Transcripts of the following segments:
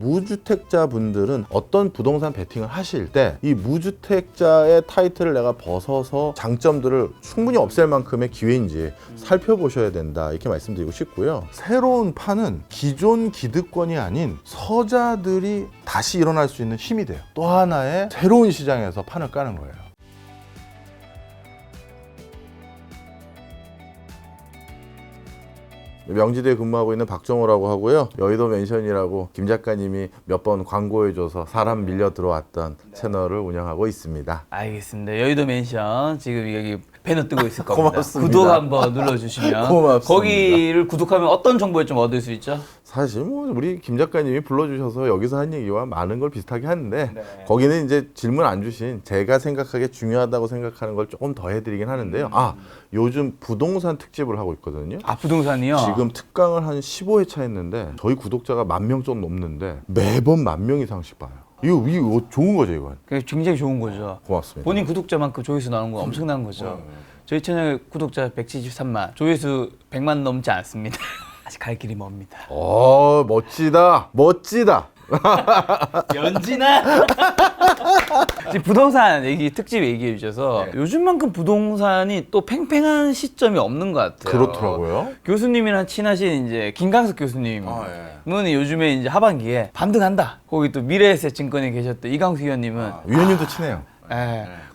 무주택자 분들은 어떤 부동산 베팅을 하실 때 이 무주택자의 타이틀을 내가 벗어서 장점들을 충분히 없앨 만큼의 기회인지 살펴보셔야 된다, 이렇게 말씀드리고 싶고요. 새로운 판은 기존 기득권이 아닌 서자들이 다시 일어날 수 있는 힘이 돼요. 또 하나의 새로운 시장에서 판을 까는 거예요. 명지대에 근무하고 있는 박정호라고 하고요. 여의도 맨션이라고 김 작가님이 몇 번 광고해줘서 사람 밀려 들어왔던 채널을 운영하고 있습니다. 알겠습니다. 여의도 맨션 지금 여기 배너 뜨고 있을 겁니다. 고맙습니다. 구독 한번 눌러주시면 고맙습니다. 거기를 구독하면 어떤 정보를 좀 얻을 수 있죠? 사실 뭐 우리 김 작가님이 불러주셔서 여기서 한 얘기와 많은 걸 비슷하게 하는데 네. 거기는 이제 질문 안 주신 제가 생각하기에 중요하다고 생각하는 걸 조금 더 해드리긴 하는데요. 요즘 부동산 특집을 하고 있거든요. 아, 부동산이요? 지금 특강을 한 15회차 했는데 저희 구독자가 10,000명 좀 넘는데 매번 10,000명 이상씩 봐요. 이거 좋은 거죠, 이건. 그게 굉장히 좋은 거죠. 고맙습니다. 본인 구독자만큼 조회수 나오는 건 엄청난 거죠. 저희 채널 구독자 173만, 조회수 100만 넘지 않습니다. 아직 갈 길이 멉니다. 멋지다. 멋지다. 연진아! 지금 부동산 얘기, 특집 얘기해 주셔서 요즘만큼 부동산이 또 팽팽한 시점이 없는 것 같아요. 그렇더라고요. 교수님이랑 친하신 이제 김강석 교수님은 요즘에 이제 하반기에 반등한다. 거기 또 미래에셋증권에 계셨던 이강수 위원님은 위원님도 친해요.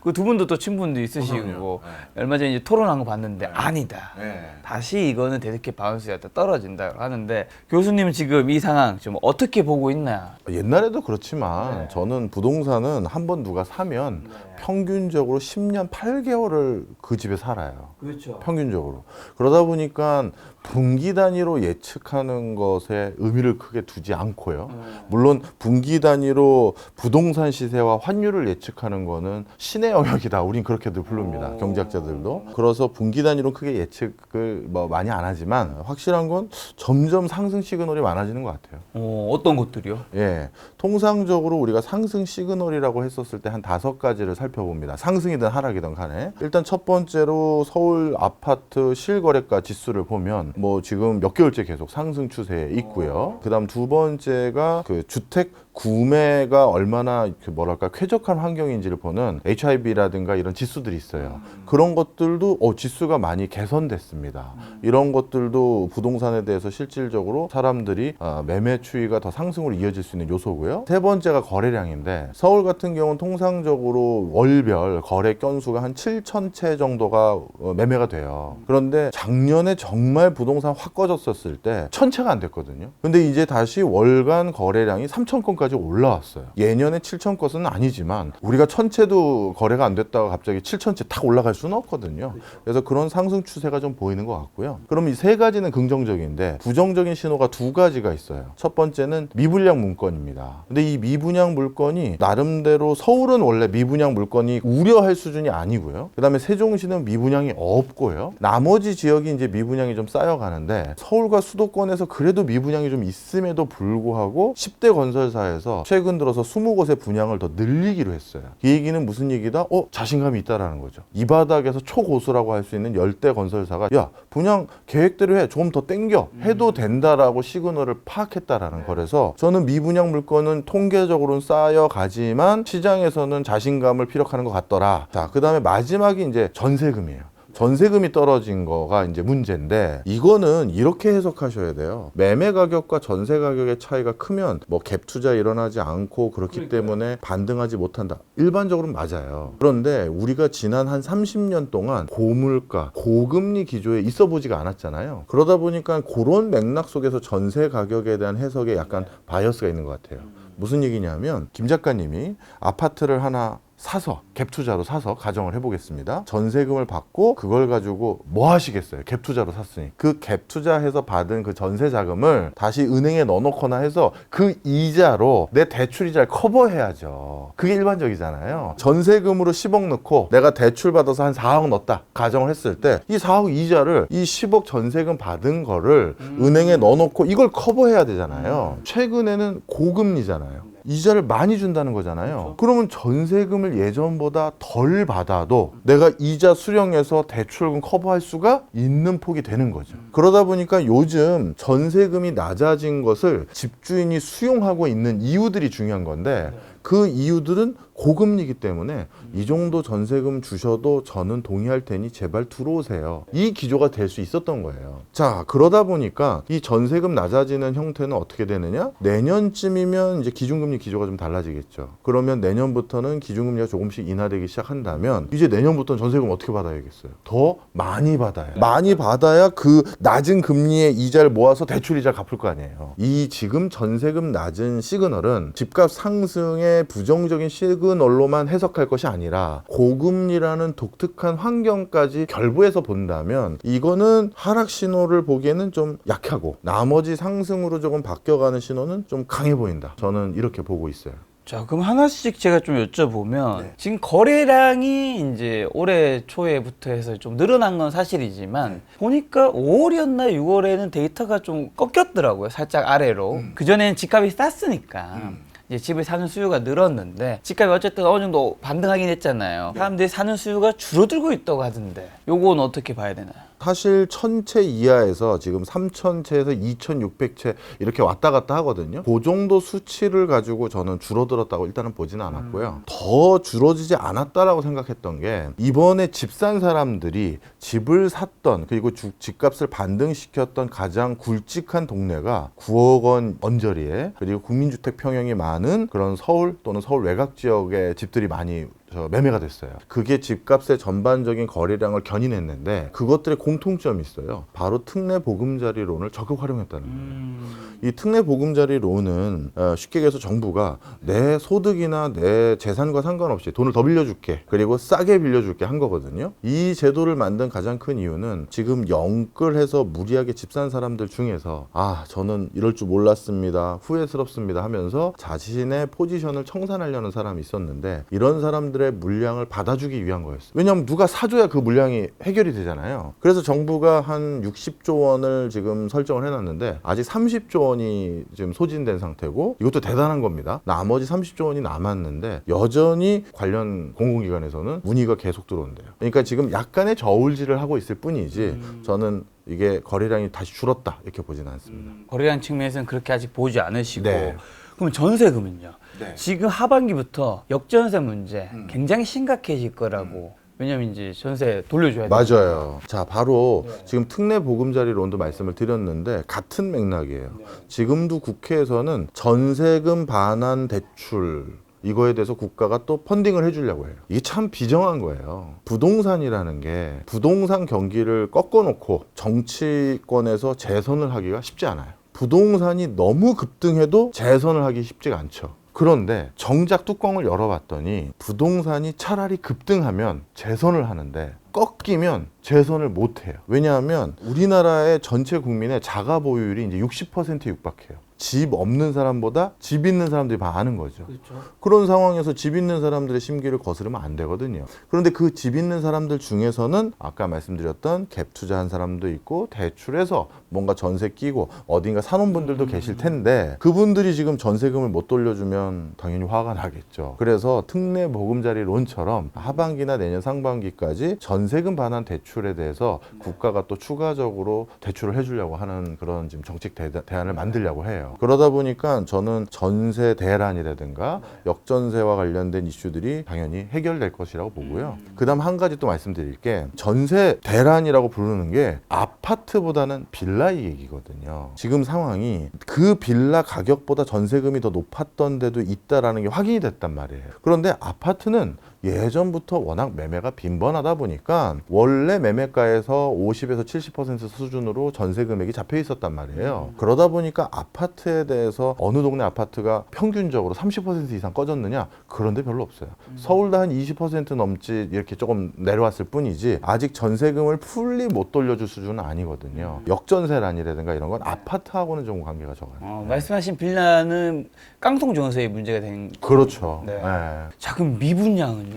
그 두 분도 또 친분도 있으시고 얼마 전에 이제 토론한 거 봤는데 아니다. 다시 이거는 대득해 바운스가 떨어진다 하는데 교수님은 지금 이 상황 좀 어떻게 보고 있나요? 옛날에도 그렇지만 저는 부동산은 한번 누가 사면 평균적으로 10년 8개월을 그 집에 살아요. 그렇죠. 평균적으로. 그러다 보니까 분기 단위로 예측하는 것에 의미를 크게 두지 않고요. 물론 분기 단위로 부동산 시세와 환율을 예측하는 거는 신의 영역이다. 우린 그렇게들 부릅니다. 경제학자들도. 그래서 분기 단위로 크게 예측을 많이 안 하지만 확실한 건 점점 상승 시그널이 많아지는 것 같아요. 어떤 것들이요? 예, 통상적으로 우리가 상승 시그널이라고 했었을 때 한 5가지를 살펴봅니다. 상승이든 하락이든 간에. 일단 첫 번째로 서울 아파트 실거래가 지수를 보면 뭐 지금 몇 개월째 계속 상승 추세에 있고요. 그다음 두 번째가 그 주택 구매가 얼마나 쾌적한 환경인지를 보는 HIB라든가 이런 지수들이 있어요. 그런 것들도 지수가 많이 개선됐습니다. 이런 것들도 부동산에 대해서 실질적으로 사람들이 매매 추이가 더 상승으로 이어질 수 있는 요소고요. 세 번째가 거래량인데 서울 같은 경우는 통상적으로 월별 거래 건수가 한 7,000채 정도가 매매가 돼요. 그런데 작년에 정말 부동산 확 꺼졌었을 때 1,000채가 안 됐거든요. 근데 이제 다시 월간 거래량이 3,000건까지 올라왔어요. 예년에 7,000건은 아니지만 우리가 1,000채도 거래가 안 됐다가 갑자기 7,000채 탁 올라갈 수는 없거든요. 그래서 그런 상승 추세가 좀 보이는 것 같고요. 그럼 이 세 가지는 긍정적인데 부정적인 신호가 두 가지가 있어요. 첫 번째는 미분양 물건입니다. 근데 이 미분양 물건이 나름대로 서울은 원래 미분양 물건이 우려할 수준이 아니고요. 그다음에 세종시는 미분양이 없고요. 나머지 지역이 이제 미분양이 좀 쌓여가는데 서울과 수도권에서 그래도 미분양이 좀 있음에도 불구하고 10대 건설사에서 최근 들어서 20곳의 분양을 더 늘리기로 했어요. 이 얘기는 무슨 얘기다? 자신감이 있다라는 거죠. 이 바닥에서 초고수라고 할 수 있는 10대 건설사가 야, 분양 계획대로 해. 좀 더 땡겨. 해도 된다라고 시그널을 파악했다라는 거라서 저는 미분양 물건은 통계적으로는 쌓여가지만 시장에서는 자신감을 피력하는 것 같더라. 자, 그 다음에 마지막이 이제 전세금이에요. 전세금이 떨어진 거가 이제 문제인데 이거는 이렇게 해석하셔야 돼요. 매매 가격과 전세 가격의 차이가 크면 뭐 갭 투자 일어나지 않고 그렇기 때문에 반등하지 못한다. 일반적으로는 맞아요. 그런데 우리가 지난 한 30년 동안 고물가, 고금리 기조에 있어 보지가 않았잖아요. 그러다 보니까 그런 맥락 속에서 전세 가격에 대한 해석에 약간 바이어스가 있는 것 같아요. 무슨 얘기냐면 김 작가님이 아파트를 하나 사서 갭 투자로 사서 가정을 해보겠습니다. 전세금을 받고 그걸 가지고 뭐 하시겠어요? 갭 투자로 샀으니 그 갭 투자해서 받은 그 전세 자금을 다시 은행에 넣어놓거나 해서 그 이자로 내 대출 이자를 커버해야죠. 그게 일반적이잖아요. 전세금으로 10억 넣고 내가 대출 받아서 한 4억 넣었다 가정을 했을 때 이 4억 이자를 이 10억 전세금 받은 거를 은행에 넣어놓고 이걸 커버해야 되잖아요. 최근에는 고금리잖아요. 이자를 많이 준다는 거잖아요. 그러면 전세금을 예전보다 덜 받아도 내가 이자 수령해서 대출금 커버할 수가 있는 폭이 되는 거죠. 그러다 보니까 요즘 전세금이 낮아진 것을 집주인이 수용하고 있는 이유들이 중요한 건데 그 이유들은 고금리이기 때문에 이 정도 전세금 주셔도 저는 동의할 테니 제발 들어오세요. 이 기조가 될 수 있었던 거예요. 자, 그러다 보니까 이 전세금 낮아지는 형태는 어떻게 되느냐? 내년쯤이면 이제 기준금리 기조가 좀 달라지겠죠. 그러면 내년부터는 기준금리가 조금씩 인하되기 시작한다면 이제 내년부터는 전세금 어떻게 받아야겠어요? 더 많이 받아야. 많이 받아야 그 낮은 금리의 이자를 모아서 대출 이자를 갚을 거 아니에요. 이 지금 전세금 낮은 시그널은 집값 상승의 부정적인 시그널로만 해석할 것이 아니라 고금리라는 독특한 환경까지 결부해서 본다면 이거는 하락 신호를 보기에는 좀 약하고 나머지 상승으로 조금 바뀌어가는 신호는 좀 강해 보인다. 저는 이렇게 보고 있어요. 자, 그럼 하나씩 제가 좀 여쭤보면 지금 거래량이 이제 올해 초에부터 해서 좀 늘어난 건 사실이지만 보니까 5월이었나 6월에는 데이터가 좀 꺾였더라고요. 살짝 아래로. 그전에는 집값이 쌌으니까 이제 집을 사는 수요가 늘었는데 집값이 어쨌든 어느 정도 반등하긴 했잖아요. 사람들이 사는 수요가 줄어들고 있다고 하던데 요건 어떻게 봐야 되나요? 사실 1000채 이하에서 지금 3000채에서 2600채 이렇게 왔다 갔다 하거든요. 그 정도 수치를 가지고 저는 줄어들었다고 일단은 보지는 않았고요. 더 줄어들지 않았다라고 생각했던 게 이번에 집 산 사람들이 집을 샀던 그리고 집값을 반등시켰던 가장 굵직한 동네가 9억 원 언저리에 그리고 국민주택 평형이 많은 그런 서울 또는 서울 외곽 지역의 집들이 많이 매매가 됐어요. 그게 집값의 전반적인 거래량을 견인했는데 그것들의 공통점이 있어요. 바로 특례 보금자리론을 적극 활용했다는 거예요. 이 특례 보금자리론은 쉽게 얘기해서 정부가 내 소득이나 내 재산과 상관없이 돈을 더 빌려줄게 그리고 싸게 빌려줄게 한 거거든요. 이 제도를 만든 가장 큰 이유는 지금 영끌해서 무리하게 집 산 사람들 중에서 저는 이럴 줄 몰랐습니다. 후회스럽습니다 하면서 자신의 포지션을 청산하려는 사람이 있었는데 이런 사람들의 물량을 받아주기 위한 거였어요. 왜냐하면 누가 사줘야 그 물량이 해결이 되잖아요. 그래서 정부가 한 60조 원을 지금 설정을 해놨는데 아직 30조 원이 지금 소진된 상태고 이것도 대단한 겁니다. 나머지 30조 원이 남았는데 여전히 관련 공공기관에서는 문의가 계속 들어온대요. 그러니까 지금 약간의 저울질을 하고 있을 뿐이지 저는 이게 거래량이 다시 줄었다 이렇게 보지는 않습니다. 거래량 측면에서는 그렇게 아직 보지 않으시고 네. 그럼 전세금은요? 네. 지금 하반기부터 역전세 문제 굉장히 심각해질 거라고 왜냐면 이제 전세 돌려줘야 돼요. 맞아요. 자, 바로 지금 특례 보금자리론도 말씀을 드렸는데 같은 맥락이에요. 지금도 국회에서는 전세금 반환 대출 이거에 대해서 국가가 또 펀딩을 해주려고 해요. 이게 참 비정한 거예요. 부동산이라는 게 부동산 경기를 꺾어놓고 정치권에서 재선을 하기가 쉽지 않아요. 부동산이 너무 급등해도 재선을 하기 쉽지가 않죠. 그런데 정작 뚜껑을 열어봤더니 부동산이 차라리 급등하면 재선을 하는데 꺾이면 재선을 못해요. 왜냐하면 우리나라의 전체 국민의 자가 보유율이 이제 60%에 육박해요. 집 없는 사람보다 집 있는 사람들이 많은 거죠. 그렇죠. 그런 상황에서 집 있는 사람들의 심기를 거스르면 안 되거든요. 그런데 그 집 있는 사람들 중에서는 아까 말씀드렸던 갭 투자한 사람도 있고 대출해서 뭔가 전세 끼고 어딘가 사놓은 분들도 계실 텐데 그분들이 지금 전세금을 못 돌려주면 당연히 화가 나겠죠. 그래서 특례 보금자리론처럼 하반기나 내년 상반기까지 전세금 반환 대출에 대해서 국가가 또 추가적으로 대출을 해주려고 하는 그런 지금 정책 대안을 만들려고 해요. 그러다 보니까 저는 전세 대란이라든가 역전세와 관련된 이슈들이 당연히 해결될 것이라고 보고요. 그다음 한 가지 또 말씀드릴 게 전세 대란이라고 부르는 게 아파트보다는 빌라 얘기거든요. 지금 상황이 그 빌라 가격보다 전세금이 더 높았던 데도 있다라는 게 확인이 됐단 말이에요. 그런데 아파트는 예전부터 워낙 매매가 빈번하다 보니까 원래 매매가에서 50에서 70% 수준으로 전세 금액이 잡혀 있었단 말이에요. 그러다 보니까 아파트에 대해서 어느 동네 아파트가 평균적으로 30% 이상 꺼졌느냐? 그런데 별로 없어요. 서울도 한 20% 넘지 이렇게 조금 내려왔을 뿐이지 아직 전세금을 풀리 못 돌려줄 수준은 아니거든요. 역전세란이라든가 이런 건 아파트하고는 좀 관계가 적어요. 말씀하신 빌라는 깡통 정서의 문제가 된 그렇죠. 네. 네. 자, 그럼 미분양은요?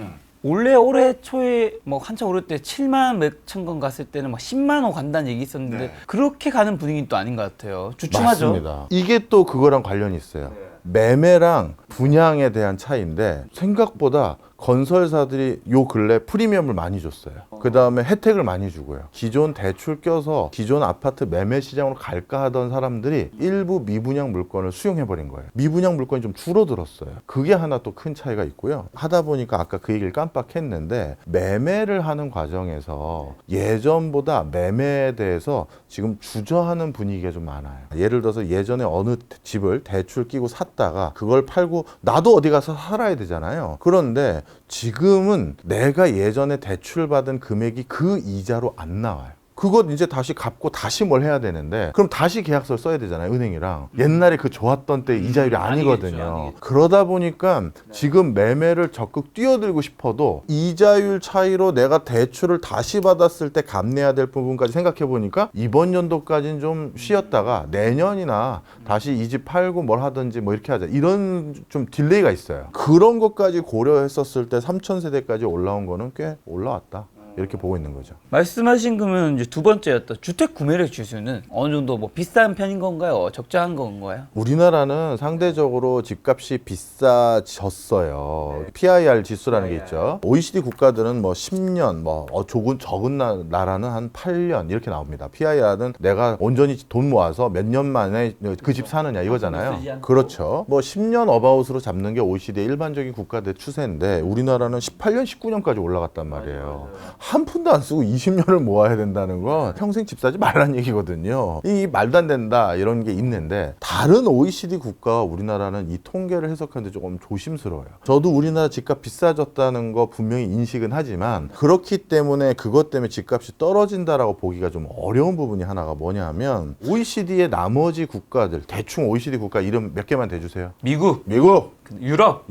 원래 올해 초에 뭐 한참 오를 때 7만 몇천 건 갔을 때는 막 10만 원 간다는 얘기 있었는데 그렇게 가는 분위기는 또 아닌 것 같아요. 주춤하죠. 맞습니다. 이게 또 그거랑 관련이 있어요. 매매랑 분양에 대한 차이인데 생각보다 건설사들이 요 근래 프리미엄을 많이 줬어요. 그 다음에 혜택을 많이 주고요. 기존 대출 껴서 기존 아파트 매매 시장으로 갈까 하던 사람들이 일부 미분양 물건을 수용해버린 거예요. 미분양 물건이 좀 줄어들었어요. 그게 하나 또 큰 차이가 있고요. 하다 보니까 아까 그 얘기를 깜빡했는데 매매를 하는 과정에서 예전보다 매매에 대해서 지금 주저하는 분위기가 좀 많아요. 예를 들어서 예전에 어느 집을 대출 끼고 샀다가 그걸 팔고 나도 어디 가서 살아야 되잖아요. 그런데 지금은 내가 예전에 대출받은 금액이 그 이자로 안 나와요. 그것 이제 다시 갚고 다시 뭘 해야 되는데 그럼 다시 계약서를 써야 되잖아요, 은행이랑. 옛날에 그 좋았던 때 이자율이 아니거든요. 아니겠죠. 그러다 보니까 지금 매매를 적극 뛰어들고 싶어도 이자율 차이로 내가 대출을 다시 받았을 때 갚내야 될 부분까지 생각해 보니까 이번 연도까지는 좀 쉬었다가 내년이나 다시 이 집 팔고 뭘 하든지 뭐 이렇게 하자, 이런 좀 딜레이가 있어요. 그런 것까지 고려했었을 때 3,000세대까지 올라온 거는 꽤 올라왔다, 이렇게 보고 있는 거죠. 말씀하신 거면 이제 두 번째였던 주택 구매력 지수는 어느 정도 뭐 비싼 편인 건가요? 적정한 건가요? 우리나라는 상대적으로 집값이 비싸졌어요. PIR 지수라는 게 있죠. OECD 국가들은 뭐 10년, 적은 나라는 한 8년 이렇게 나옵니다. PIR은 내가 온전히 돈 모아서 몇 년 만에 그 집 사느냐 이거잖아요. 그렇죠. 뭐 10년 어바웃으로 잡는 게 OECD의 일반적인 국가들 추세인데 우리나라는 18년, 19년까지 올라갔단 말이에요. 한 푼도 안 쓰고 20년을 모아야 된다는 건 평생 집 사지 말란 얘기거든요. 이 말도 안 된다 이런 게 있는데 다른 OECD 국가와 우리나라는 이 통계를 해석하는데 조금 조심스러워요. 저도 우리나라 집값 비싸졌다는 거 분명히 인식은 하지만 그렇기 때문에 그것 때문에 집값이 떨어진다라고 보기가 좀 어려운 부분이 하나가 뭐냐면 OECD의 나머지 국가들, 대충 OECD 국가 이름 몇 개만 대주세요. 미국, 유럽,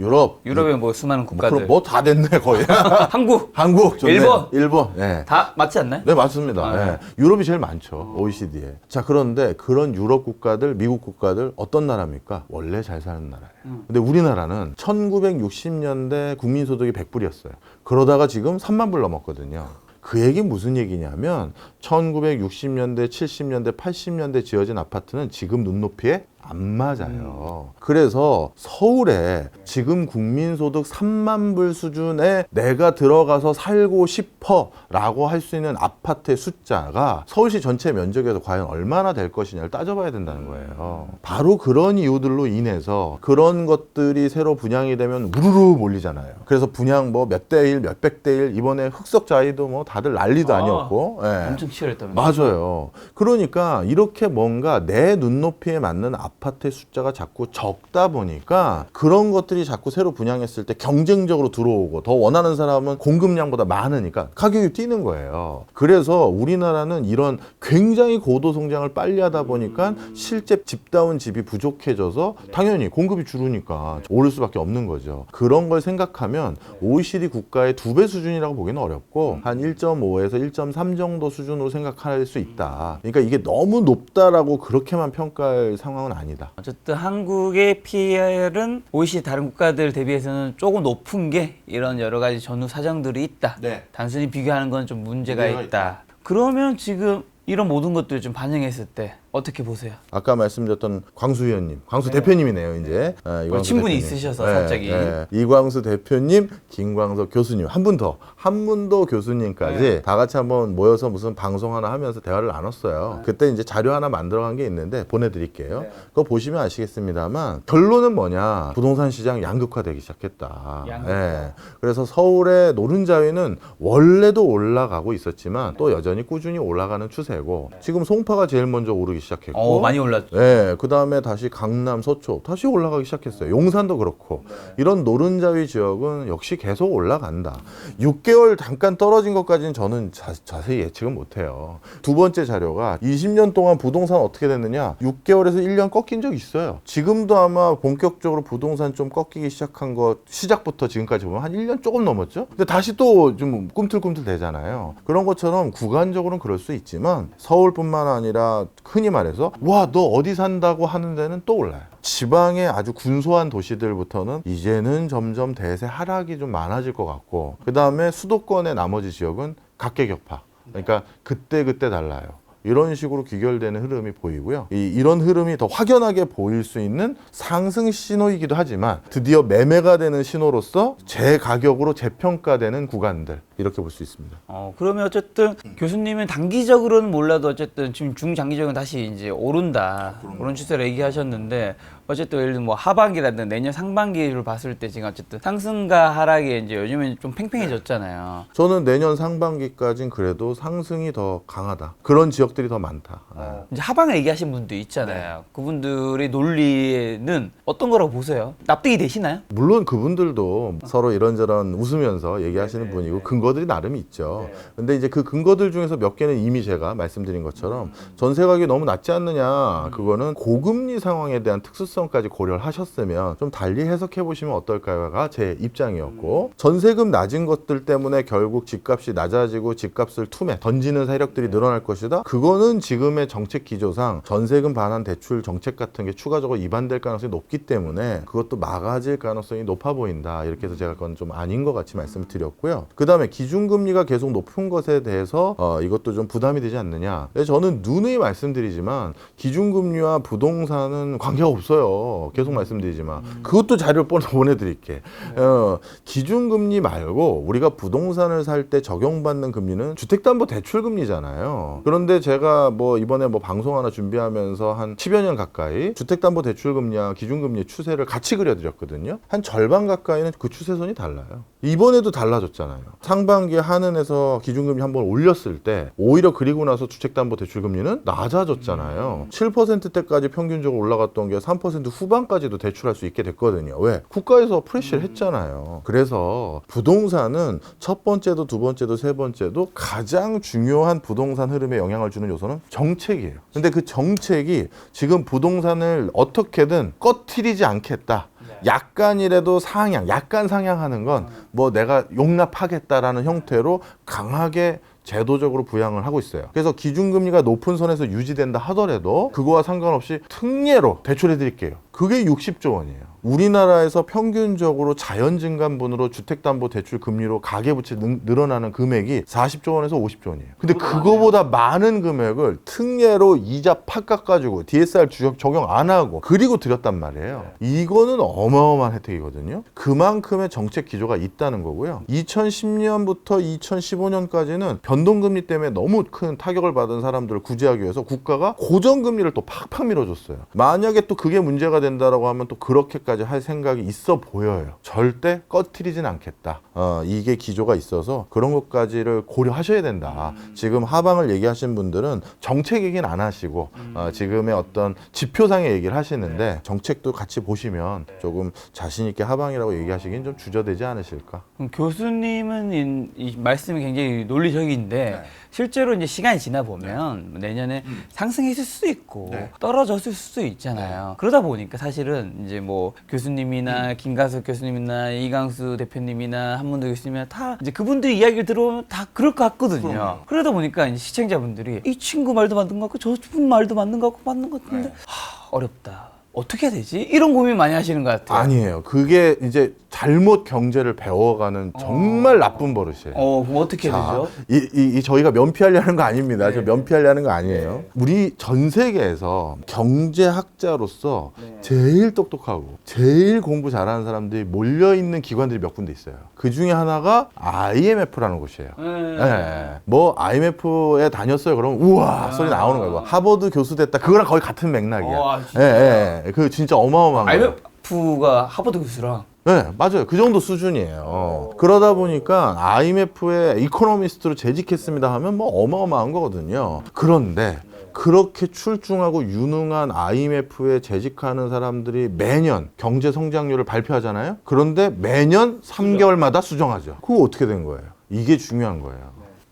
유럽에 뭐 수많은 국가들, 뭐 다 됐네 거의. 한국, 좋네요. 일본. 네. 다 맞지 않나요? 네, 맞습니다. 아, 네. 유럽이 제일 많죠, OECD에. 자, 그런데 그런 유럽 국가들, 미국 국가들 어떤 나라입니까? 원래 잘 사는 나라예요. 근데 우리나라는 1960년대 국민소득이 100불이었어요. 그러다가 지금 3만 불 넘었거든요. 그 얘기 무슨 얘기냐면 1960년대, 70년대, 80년대 지어진 아파트는 지금 눈높이에 안 맞아요. 그래서 서울에 지금 국민소득 3만 불 수준에 내가 들어가서 살고 싶어 라고 할 수 있는 아파트의 숫자가 서울시 전체 면적에서 과연 얼마나 될 것이냐를 따져봐야 된다는 거예요. 바로 그런 이유들로 인해서 그런 것들이 새로 분양이 되면 우르르 몰리잖아요. 그래서 분양 뭐 몇 대 1, 몇백 대 1, 이번에 흑석자이도 뭐 다들 난리도 아니었고. 예. 엄청 치열했다면서요. 맞아요. 그러니까 이렇게 뭔가 내 눈높이에 맞는 아파트의 숫자가 자꾸 적다 보니까 그런 것들이 자꾸 새로 분양했을 때 경쟁적으로 들어오고 더 원하는 사람은 공급량보다 많으니까 가격이 뛰는 거예요. 그래서 우리나라는 이런 굉장히 고도 성장을 빨리 하다 보니까 실제 집다운 집이 부족해져서 당연히 공급이 줄으니까 오를 수밖에 없는 거죠. 그런 걸 생각하면 OECD 국가의 2배 수준이라고 보기는 어렵고 한 1.5에서 1.3 정도 수준으로 생각할 수 있다. 그러니까 이게 너무 높다라고 그렇게만 평가할 상황은 아니다. 어쨌든 한국의 PR은 OECD 다른 국가들 대비해서는 조금 높은 게 이런 여러 가지 전후 사정들이 있다. 네. 단순히 비교하는 건 좀 문제가 있다. 그러면 지금 이런 모든 것들을 좀 반영했을 때 어떻게 보세요? 아까 말씀드렸던 광수 의원님, 광수 대표님이네요, 이제. 아, 이광수 친분이 대표님. 있으셔서 갑자기. 이광수 대표님, 김광석 교수님, 한 분 더, 한문도 교수님까지 다 같이 한번 모여서 무슨 방송 하나 하면서 대화를 나눴어요. 그때 이제 자료 하나 만들어간 게 있는데 보내드릴게요. 그거 보시면 아시겠습니다만 결론은 뭐냐? 부동산 시장 양극화되기 시작했다. 예. 그래서 서울의 노른자위는 원래도 올라가고 있었지만 또 여전히 꾸준히 올라가는 추세고 지금 송파가 제일 먼저 오르기 시작했고 많이 올랐죠. 네, 그 다음에 다시 강남, 서초 다시 올라가기 시작했어요. 용산도 그렇고 이런 노른자위 지역은 역시 계속 올라간다. 6개월 잠깐 떨어진 것까지는 저는 자세히 예측은 못해요. 두 번째 자료가 20년 동안 부동산 어떻게 됐느냐, 6개월에서 1년 꺾인 적 있어요. 지금도 아마 본격적으로 부동산 좀 꺾이기 시작한 거 시작부터 지금까지 보면 한 1년 조금 넘었죠. 근데 다시 또 좀 꿈틀꿈틀 되잖아요. 그런 것처럼 구간적으로는 그럴 수 있지만 서울뿐만 아니라 흔히 말해서 와, 너 어디 산다고 하는 데는 또 올라요. 지방의 아주 군소한 도시들부터는 이제는 점점 대세 하락이 좀 많아질 것 같고 그 다음에 수도권의 나머지 지역은 각계격파. 그러니까 그때 달라요. 이런 식으로 귀결되는 흐름이 보이고요. 이런 흐름이 더 확연하게 보일 수 있는 상승 신호이기도 하지만 드디어 매매가 되는 신호로서 재가격으로 재평가되는 구간들 이렇게 볼 수 있습니다. 그러면 어쨌든 교수님은 단기적으로는 몰라도 어쨌든 지금 중장기적으로 다시 이제 오른다 그런 추세를 얘기하셨는데 어쨌든 예를 들면 뭐 하반기라든 내년 상반기를 봤을 때 지금 어쨌든 상승과 하락이 이제 요즘엔 좀 팽팽해졌잖아요. 저는 내년 상반기까지는 그래도 상승이 더 강하다. 그런 지역들이 더 많다. 이제 하방을 얘기하신 분도 있잖아요. 그분들의 논리는 어떤 거라고 보세요? 납득이 되시나요? 물론 그분들도 서로 이런저런 웃으면서 얘기하시는 분이고 근거들이 나름 있죠. 근데 이제 그 근거들 중에서 몇 개는 이미 제가 말씀드린 것처럼 전세 가격이 너무 낮지 않느냐. 그거는 고금리 상황에 대한 특수성까지 고려를 하셨으면 좀 달리 해석해 보시면 어떨까요가 제 입장이었고 전세금 낮은 것들 때문에 결국 집값이 낮아지고 집값을 툼에 던지는 세력들이 늘어날 것이다. 그거는 지금의 정책 기조상 전세금 반환 대출 정책 같은 게 추가적으로 위반될 가능성이 높기 때문에 그것도 막아질 가능성이 높아 보인다. 이렇게 해서 제가 그건 좀 아닌 것 같이 말씀을 드렸고요. 그 다음에 기준금리가 계속 높은 것에 대해서 이것도 좀 부담이 되지 않느냐. 저는 누누이 말씀드리지만 기준금리와 부동산은 관계가 없어요. 계속 말씀드리지만 그것도 자료를 보내드릴게. 기준금리 말고 우리가 부동산을 살 때 적용받는 금리는 주택담보대출금리잖아요. 그런데 제가 뭐 이번에 뭐 방송 하나 준비하면서 한 10여 년 가까이 주택담보대출금리와 기준금리의 추세를 같이 그려드렸거든요. 한 절반 가까이는 그 추세선이 달라요. 이번에도 달라졌잖아요. 상반기에 한은에서 기준금리 한번 올렸을 때 오히려 그리고 나서 주택담보대출금리는 낮아졌잖아요. 7%대까지 평균적으로 올라갔던 게 3% 후반까지도 대출할 수 있게 됐거든요. 왜? 국가에서 프레시를 했잖아요. 그래서 부동산은 첫 번째도 두 번째도 세 번째도 가장 중요한 부동산 흐름에 영향을 주는 요소는 정책이에요. 근데 그 정책이 지금 부동산을 어떻게든 꺼트리지 않겠다. 약간이라도 약간 상향하는 건 뭐 내가 용납하겠다라는 형태로 강하게 제도적으로 부양을 하고 있어요. 그래서 기준금리가 높은 선에서 유지된다 하더라도 그거와 상관없이 특례로 대출해 드릴게요. 그게 60조 원이에요. 우리나라에서 평균적으로 자연증감분으로 주택담보대출 금리로 가계부채 늘어나는 금액이 40조 원에서 50조 원이에요. 근데 그거보다 많은 금액을 특례로 이자 팍 깎아주고 DSR 적용 안 하고 그리고 드렸단 말이에요. 이거는 어마어마한 혜택이거든요. 그만큼의 정책 기조가 있다는 거고요. 2010년부터 2015년까지는 변동금리 때문에 너무 큰 타격을 받은 사람들을 구제하기 위해서 국가가 고정금리를 또 팍팍 밀어줬어요. 만약에 또 그게 문제가 된다라고 하면 또 그렇게까지 할 생각이 있어 보여요. 절대 꺼트리진 않겠다. 이게 기조가 있어서 그런 것까지를 고려하셔야 된다. 지금 하방을 얘기하신 분들은 정책 얘기는 안 하시고 지금의 어떤 지표상의 얘기를 하시는데 정책도 같이 보시면 조금 자신 있게 하방이라고 얘기하시긴 좀 주저되지 않으실까. 그럼 교수님은 이 말씀이 굉장히 논리적인데 실제로 이제 시간이 지나 보면 내년에 상승했을 수도 있고 떨어졌을 수도 있잖아요. 그러다 보니까 사실은 이제 뭐 교수님이나 김가석 교수님이나 이강수 대표님이나 한문도 교수님이나 다 이제 그분들 이야기를 들어보면 다 그럴 것 같거든요. 그러다 보니까 이제 시청자분들이 이 친구 말도 맞는 것 같고 저 분 말도 맞는 것 같고 맞는 것 같은데 어렵다. 어떻게 해야 되지? 이런 고민 많이 하시는 것 같아요. 아니에요. 그게 이제 잘못 경제를 배워가는 정말 나쁜 버릇이에요. 그럼 어떻게 해야 되죠? 저희가 면피하려는 거 아닙니다. 저 면피하려는 거 아니에요. 우리 전 세계에서 경제학자로서 제일 똑똑하고 제일 공부 잘하는 사람들이 몰려있는 기관들이 몇 군데 있어요. 그 중에 하나가 IMF라는 곳이에요. 뭐 IMF에 다녔어요. 그러면 우와 소리 나오는 거예요. 뭐 하버드 교수 됐다. 그거랑 거의 같은 맥락이야. 그 진짜 어마어마한 거예요. IMF가 하버드 교수랑 네, 맞아요. 그 정도 수준이에요. 그러다 보니까 IMF의 이코노미스트로 재직했습니다 하면 뭐 어마어마한 거거든요. 그런데 그렇게 출중하고 유능한 IMF에 재직하는 사람들이 매년 경제 성장률을 발표하잖아요. 그런데 매년 3개월마다 수정하죠. 그거 어떻게 된 거예요? 이게 중요한 거예요.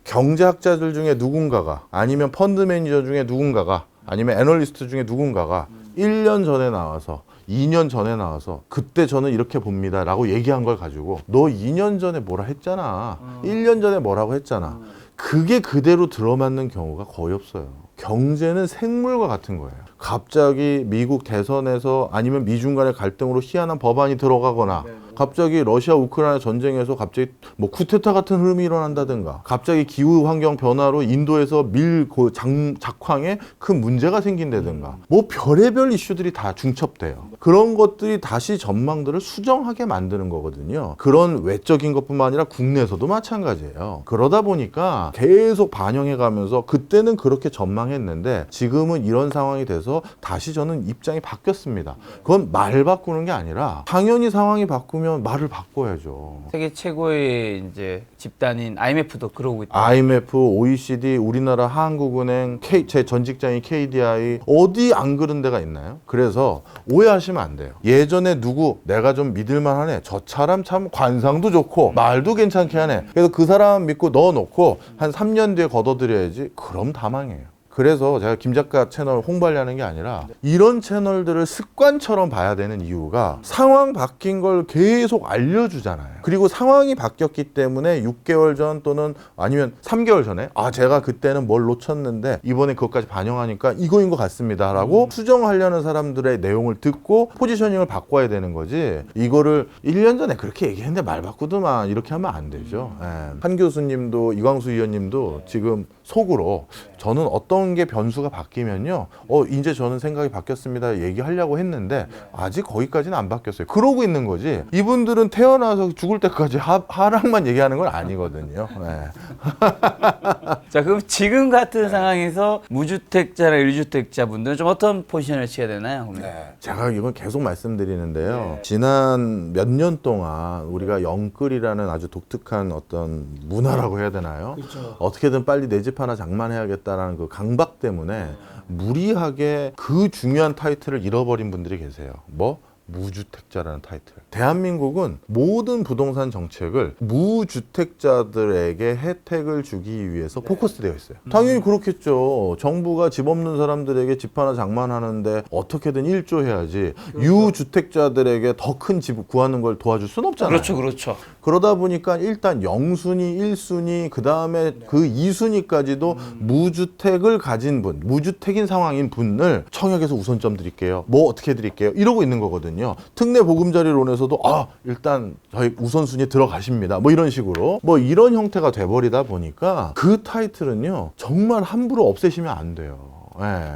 경제학자들 중에 누군가가 아니면 펀드 매니저 중에 누군가가 아니면 애널리스트 중에 누군가가 1년 전에 나와서 2년 전에 나와서 그때 저는 이렇게 봅니다 라고 얘기한 걸 가지고 너 2년 전에 뭐라 했잖아. 1년 전에 뭐라고 했잖아. 그게 그대로 들어맞는 경우가 거의 없어요. 경제는 생물과 같은 거예요. 갑자기 미국 대선에서 아니면 미중 간의 갈등으로 희한한 법안이 들어가거나 갑자기 러시아 우크라이나 전쟁에서 갑자기 뭐 쿠데타 같은 흐름이 일어난다든가, 갑자기 기후 환경 변화로 인도에서 작황에 큰 문제가 생긴다든가, 뭐 별의별 이슈들이 다 중첩돼요. 그런 것들이 다시 전망들을 수정하게 만드는 거거든요. 그런 외적인 것뿐만 아니라 국내에서도 마찬가지예요. 그러다 보니까 계속 반영해 가면서 그때는 그렇게 전망했는데 지금은 이런 상황이 돼서 다시 저는 입장이 바뀌었습니다. 그건 말 바꾸는 게 아니라 당연히 상황이 바꾸면 말을 바꿔야죠. 세계 최고의 이제 집단인 IMF도 그러고 있다. IMF, OECD, 우리나라 한국은행, 제 전 직장인 KDI 어디 안 그런 데가 있나요? 그래서 오해하시면 안 돼요. 예전에 누구 내가 좀 믿을만하네. 저 사람 참 관상도 좋고 말도 괜찮게 하네. 그래서 그 사람 믿고 넣어놓고 한 3년 뒤에 걷어들여야지. 그럼 다 망해요. 그래서 제가 김 작가 채널 홍보하려는 게 아니라 이런 채널들을 습관처럼 봐야 되는 이유가 상황 바뀐 걸 계속 알려주잖아요. 그리고 상황이 바뀌었기 때문에 6개월 전 또는 아니면 3개월 전에 제가 그때는 뭘 놓쳤는데 이번에 그것까지 반영하니까 이거인 것 같습니다 라고 수정하려는 사람들의 내용을 듣고 포지셔닝을 바꿔야 되는 거지, 이거를 1년 전에 그렇게 얘기했는데 말 바꾸더만 이렇게 하면 안 되죠. 한 교수님도 이광수 위원님도 지금 속으로 저는 어떤 게 변수가 바뀌면요 이제 저는 생각이 바뀌었습니다 얘기하려고 했는데 아직 거기까지는 안 바뀌었어요 그러고 있는 거지, 이분들은 태어나서 죽을 때까지 하락만 얘기하는 건 아니거든요. 자, 그럼 지금 같은 상황에서 무주택자나 1주택자 분들은 좀 어떤 포지션을 취해야 되나요? 제가 이건 계속 말씀드리는데요. 지난 몇 년 동안 우리가 영끌이라는 아주 독특한 어떤 문화라고 해야 되나요? 어떻게든 빨리 내 집 하나 장만해야겠다라는 그 강박 때문에 무리하게 그 중요한 타이틀을 잃어버린 분들이 계세요. 뭐? 무주택자라는 타이틀. 대한민국은 모든 부동산 정책을 무주택자들에게 혜택을 주기 위해서 포커스되어 있어요. 당연히 그렇겠죠. 정부가 집 없는 사람들에게 집 하나 장만하는데 어떻게든 일조해야지 유주택자들에게 더 큰 집 구하는 걸 도와줄 수는 없잖아요. 그렇죠. 그러다 보니까 일단 0순위, 1순위, 그 다음에 그 2순위까지도 무주택을 가진 분, 무주택인 상황인 분을 청약에서 우선점 드릴게요. 뭐 어떻게 드릴게요. 이러고 있는 거거든요. 특례 보금자리론에서도 일단 저희 우선순위에 들어가십니다. 뭐 이런 식으로 뭐 이런 형태가 돼버리다 보니까 그 타이틀은요 정말 함부로 없애시면 안 돼요.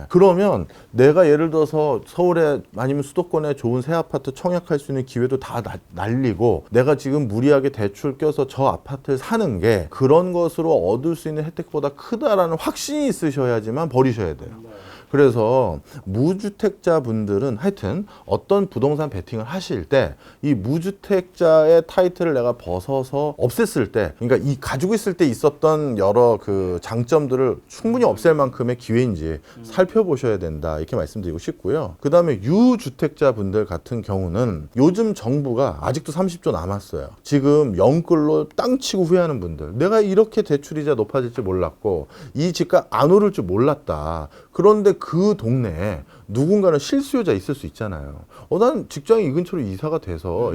그러면 내가 예를 들어서 서울에 아니면 수도권에 좋은 새 아파트 청약할 수 있는 기회도 다 날리고 내가 지금 무리하게 대출 껴서 저 아파트를 사는 게 그런 것으로 얻을 수 있는 혜택보다 크다라는 확신이 있으셔야지만 버리셔야 돼요. 그래서 무주택자 분들은 하여튼 어떤 부동산 베팅을 하실 때 이 무주택자의 타이틀을 내가 벗어서 없앴을 때, 그러니까 이 가지고 있을 때 있었던 여러 그 장점들을 충분히 없앨 만큼의 기회인지 살펴보셔야 된다, 이렇게 말씀드리고 싶고요. 그 다음에 유주택자 분들 같은 경우는 요즘 정부가 아직도 30조 남았어요. 지금 영끌로 땅 치고 후회하는 분들, 내가 이렇게 대출이자 높아질 줄 몰랐고 이 집값 안 오를 줄 몰랐다. 그런데 그 동네에 누군가는 실수요자 있을 수 있잖아요. 난 직장이 이 근처로 이사가 돼서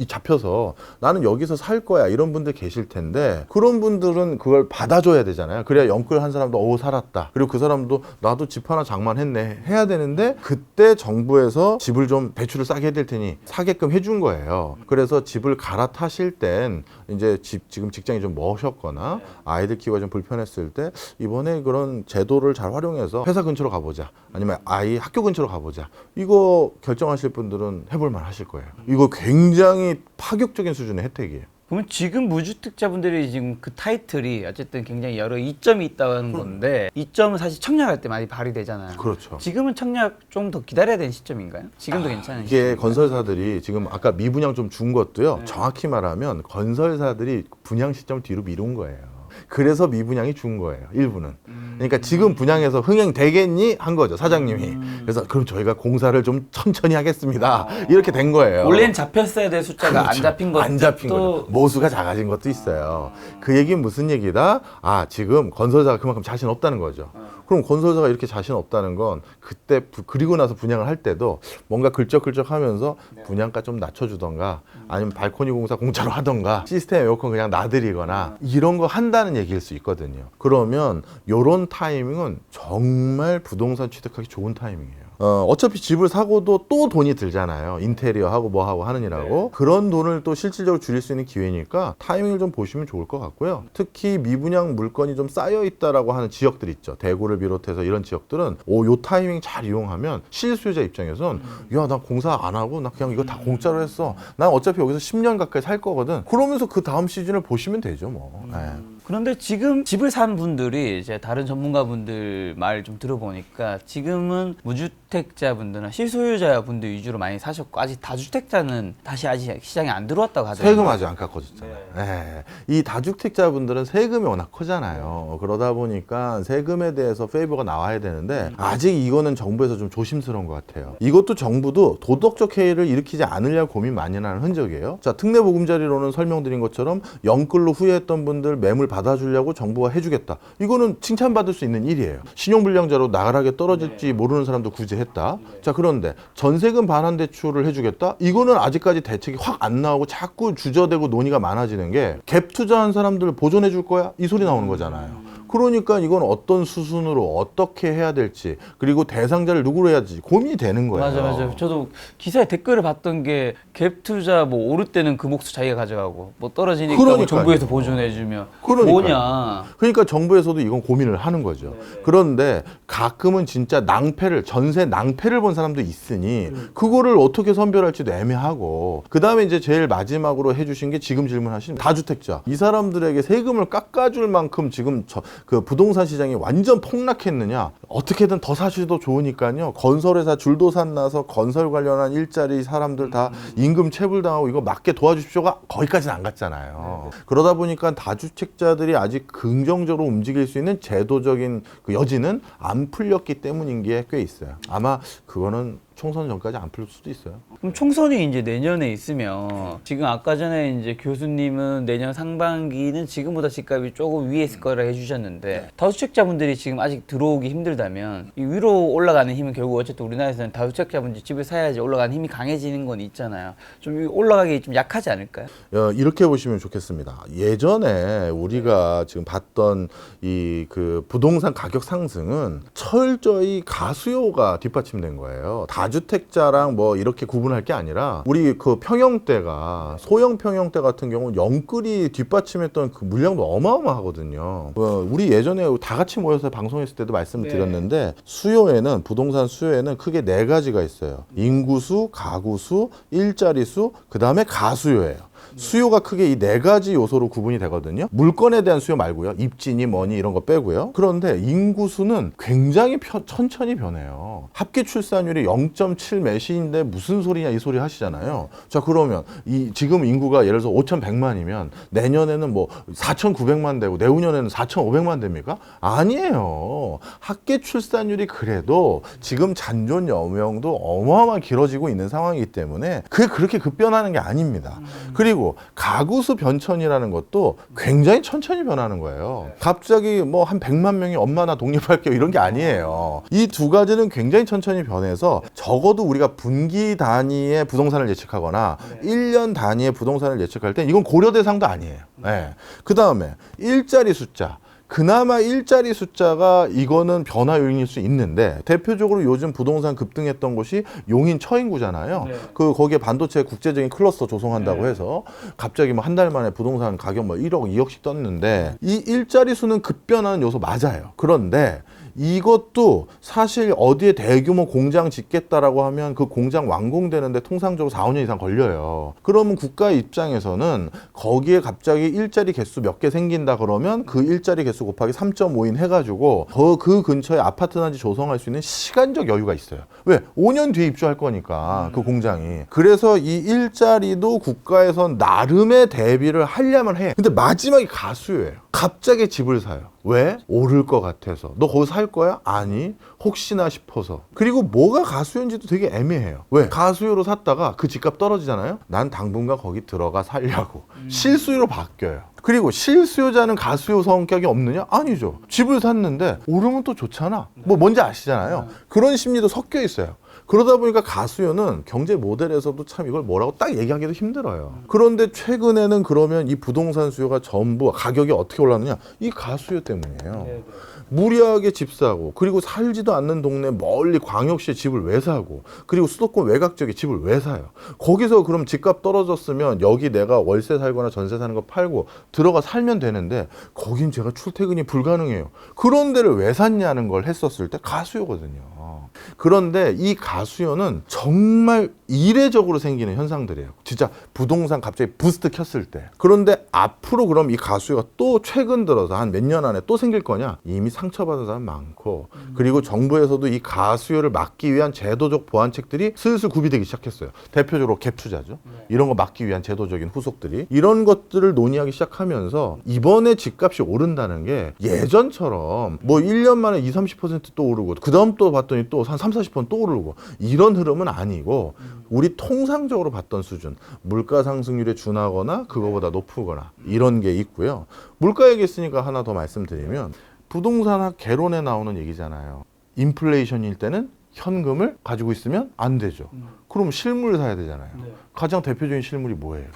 잡혀서 나는 여기서 살 거야, 이런 분들 계실 텐데 그런 분들은 그걸 받아줘야 되잖아요. 그래야 영끌 한 사람도 살았다, 그리고 그 사람도 나도 집 하나 장만했네 해야 되는데, 그때 정부에서 집을 좀 대출을 싸게 해드릴 테니 사게끔 해준 거예요. 그래서 집을 갈아타실 땐 이제 지금 직장이 좀 머셨거나 아이들 키우기가 좀 불편했을 때 이번에 그런 제도를 잘 활용해서 회사 근처로 가보자, 아니면 아이 학교 근처로 가보자, 이거 결정하실 분들은 해볼만 하실 거예요. 이거 굉장히 파격적인 수준의 혜택이에요. 그러면 지금 무주택자분들이 지금 그 타이틀이 어쨌든 굉장히 여러 이점이 있다는 건데, 이점은 사실 청약할 때 많이 발휘되잖아요. 그렇죠. 지금은 청약 좀 더 기다려야 되는 시점인가요? 지금도 괜찮은 이게 시점인가요? 건설사들이 지금 아까 미분양 좀 준 것도요, 정확히 말하면 건설사들이 분양 시점을 뒤로 미룬 거예요. 그래서 미분양이 준 거예요, 일부는. 그러니까 지금 분양해서 흥행 되겠니? 한 거죠, 사장님이. 그래서 그럼 저희가 공사를 좀 천천히 하겠습니다. 이렇게 된 거예요. 원래는 잡혔어야 될 숫자가 그렇죠. 안 잡힌 것도 안 잡힌 거죠. 모수가 작아진 것도 있어요. 그 얘기는 무슨 얘기다? 지금 건설사가 그만큼 자신 없다는 거죠. 그럼 건설사가 이렇게 자신 없다는 건 그때 그리고 나서 분양을 할 때도 뭔가 글적글적 하면서 분양가 좀 낮춰주던가, 아니면 발코니 공사 공짜로 하던가, 시스템 에어컨 그냥 놔드리거나 이런 거 한다는 얘기일 수 있거든요. 그러면 요런 타이밍은 정말 부동산 취득하기 좋은 타이밍이에요. 어차피 집을 사고도 또 돈이 들잖아요. 인테리어 하고 뭐 하고 하느니라고. 그런 돈을 또 실질적으로 줄일 수 있는 기회니까 타이밍을 좀 보시면 좋을 것 같고요. 특히 미분양 물건이 좀 쌓여 있다라고 하는 지역들 있죠. 대구를 비롯해서 이런 지역들은 요 타이밍 잘 이용하면 실수요자 입장에선 야, 나 공사 안 하고 나 그냥 이거 다 공짜로 했어. 난 어차피 여기서 10년 가까이 살 거거든. 그러면서 그 다음 시즌을 보시면 되죠, 뭐. 네. 그런데 지금 집을 산 분들이 이제 다른 전문가분들 말 좀 들어보니까 지금은 무주택자분들이나 실소유자분들 위주로 많이 사셨고 아직 다주택자는 다시 아직 시장에 안 들어왔다고 하더라고요. 세금 아직 안 깎아줬잖아요. 네. 이 다주택자분들은 세금이 워낙 크잖아요. 그러다 보니까 세금에 대해서 페이버가 나와야 되는데 아직 이거는 정부에서 좀 조심스러운 것 같아요. 이것도 정부도 도덕적 해이를 일으키지 않으려고 고민 많이 하는 흔적이에요. 자, 특례 보금자리로는 설명드린 것처럼 영끌로 후회했던 분들 매물 받아주려고 정부가 해주겠다. 이거는 칭찬받을 수 있는 일이에요. 신용불량자로 나가라게 떨어질지 모르는 사람도 구제했다. 자, 그런데 전세금 반환 대출을 해주겠다. 이거는 아직까지 대책이 확 안 나오고 자꾸 주저되고 논의가 많아지는 게 갭 투자한 사람들 보존해 줄 거야? 이 소리 나오는 거잖아요. 그러니까 이건 어떤 수순으로 어떻게 해야 될지 그리고 대상자를 누구로 해야 될지 고민이 되는 거예요. 맞아요. 저도 기사에 댓글을 봤던 게 갭 투자 뭐 오를 때는 그 몫을 자기가 가져가고 뭐 떨어지니까 뭐 정부에서 보존해주면 뭐냐. 그러니까 정부에서도 이건 고민을 하는 거죠. 네네. 그런데 가끔은 진짜 전세 낭패를 본 사람도 있으니 그거를 어떻게 선별할지도 애매하고 그 다음에 이제 제일 마지막으로 해주신 게 지금 질문하신 다주택자. 이 사람들에게 세금을 깎아줄 만큼 지금 그 부동산 시장이 완전 폭락했느냐? 어떻게든 더 사시도 좋으니까요. 건설회사 줄도산 나서 건설 관련한 일자리 사람들 다 임금 체불당하고 이거 맞게 도와주십시오가 거기까지는 안 갔잖아요. 그러다 보니까 다주택자들이 아직 긍정적으로 움직일 수 있는 제도적인 그 여지는 안 풀렸기 때문인 게 꽤 있어요. 아마 그거는 총선 전까지 안 풀릴 수도 있어요. 그럼 총선이 이제 내년에 있으면 지금 아까 전에 이제 교수님은 내년 상반기는 지금보다 집값이 조금 위에 있을 거라 해주셨는데 다주택자분들이 지금 아직 들어오기 힘들다면 이 위로 올라가는 힘은 결국 어쨌든 우리나라에서는 다주택자분들이 집을 사야지 올라가는 힘이 강해지는 건 있잖아요. 좀 올라가기 좀 약하지 않을까요? 이렇게 보시면 좋겠습니다. 예전에 우리가 지금 봤던 이 그 부동산 가격 상승은 철저히 가수요가 뒷받침된 거예요. 다주택자랑 뭐 이렇게 구분할 게 아니라 우리 그 평형대가 소형 평형대 같은 경우는 영끌이 뒷받침했던 그 물량도 어마어마하거든요. 우리 예전에 다 같이 모여서 방송했을 때도 말씀을 드렸는데 수요에는 부동산 수요에는 크게 네 가지가 있어요. 인구수, 가구수, 일자리수, 그 다음에 가수요예요. 수요가 크게 이 네 가지 요소로 구분이 되거든요. 물건에 대한 수요 말고요. 입지니 뭐니 이런 거 빼고요. 그런데 인구수는 굉장히 천천히 변해요. 합계 출산율이 0.7 몇인데 무슨 소리냐 이 소리 하시잖아요. 자, 그러면 지금 인구가 예를 들어서 5,100만이면 내년에는 뭐 4,900만 되고 내후년에는 4,500만 됩니까? 아니에요. 합계 출산율이 그래도 지금 잔존 여명도 어마어마하게 길어지고 있는 상황이기 때문에 그게 그렇게 급변하는 게 아닙니다. 그리고 가구수 변천이라는 것도 굉장히 천천히 변하는 거예요. 갑자기 뭐 한 100만 명이 엄마 나 독립할게요 이런 게 아니에요. 이 두 가지는 굉장히 천천히 변해서 적어도 우리가 분기 단위의 부동산을 예측하거나 1년 단위의 부동산을 예측할 땐 이건 고려 대상도 아니에요. 네. 그 다음에 일자리 숫자. 그나마 일자리 숫자가 이거는 변화 요인일 수 있는데 대표적으로 요즘 부동산 급등했던 곳이 용인 처인구잖아요. 거기에 반도체 국제적인 클러스터 조성한다고 해서 갑자기 뭐 한 달 만에 부동산 가격 뭐 1억, 2억씩 떴는데 이 일자리 수는 급변하는 요소 맞아요. 그런데 이것도 사실 어디에 대규모 공장 짓겠다라고 하면 그 공장 완공되는데 통상적으로 4, 5년 이상 걸려요. 그러면 국가 입장에서는 거기에 갑자기 일자리 개수 몇 개 생긴다 그러면 그 일자리 개수 곱하기 3.5인 해가지고 그 근처에 아파트 단지 조성할 수 있는 시간적 여유가 있어요. 왜? 5년 뒤에 입주할 거니까 그 공장이. 그래서 이 일자리도 국가에선 나름의 대비를 하려면 해. 근데 마지막이 가수예요. 갑자기 집을 사요. 왜? 오를 것 같아서. 너 거기 살 거야? 아니. 혹시나 싶어서. 그리고 뭐가 가수요인지도 되게 애매해요. 왜? 가수요로 샀다가 그 집값 떨어지잖아요. 난 당분간 거기 들어가 살려고. 실수요로 바뀌어요. 그리고 실수요자는 가수요 성격이 없느냐? 아니죠. 집을 샀는데 오르면 또 좋잖아. 뭐 뭔지 아시잖아요. 그런 심리도 섞여 있어요. 그러다 보니까 가수요는 경제 모델에서도 참 이걸 뭐라고 딱 얘기하기도 힘들어요. 그런데 최근에는 그러면 이 부동산 수요가 전부 가격이 어떻게 올랐느냐? 이 가수요 때문이에요. 무리하게 집 사고, 그리고 살지도 않는 동네 멀리 광역시에 집을 왜 사고, 그리고 수도권 외곽 지역에 집을 왜 사요? 거기서 그럼 집값 떨어졌으면 여기 내가 월세 살거나 전세 사는 거 팔고 들어가 살면 되는데 거긴 제가 출퇴근이 불가능해요. 그런 데를 왜 샀냐는 걸 했었을 때 가수요거든요. 그런데 이 가수요는 정말 이례적으로 생기는 현상들이에요. 진짜 부동산 갑자기 부스트 켰을 때. 그런데 앞으로 그럼 이 가수요가 또 최근 들어서 한 몇 년 안에 또 생길 거냐? 이미 상처받은 사람 많고, 그리고 정부에서도 이 가수요를 막기 위한 제도적 보완책들이 슬슬 구비되기 시작했어요. 대표적으로 갭 투자죠. 이런 거 막기 위한 제도적인 후속들이, 이런 것들을 논의하기 시작하면서 이번에 집값이 오른다는 게 예전처럼 뭐 1년 만에 20-30%또 오르고 그 다음 또 봤더니 또 한 30-40% 또 오르고 이런 흐름은 아니고, 우리 통상적으로 봤던 수준, 물가 상승률에 준하거나 그거보다 높거나 이런 게 있고요. 물가 얘기했으니까 하나 더 말씀드리면, 부동산학 개론에 나오는 얘기잖아요. 인플레이션일 때는 현금을 가지고 있으면 안 되죠. 그럼 실물을 사야 되잖아요. 가장 대표적인 실물이 뭐예요?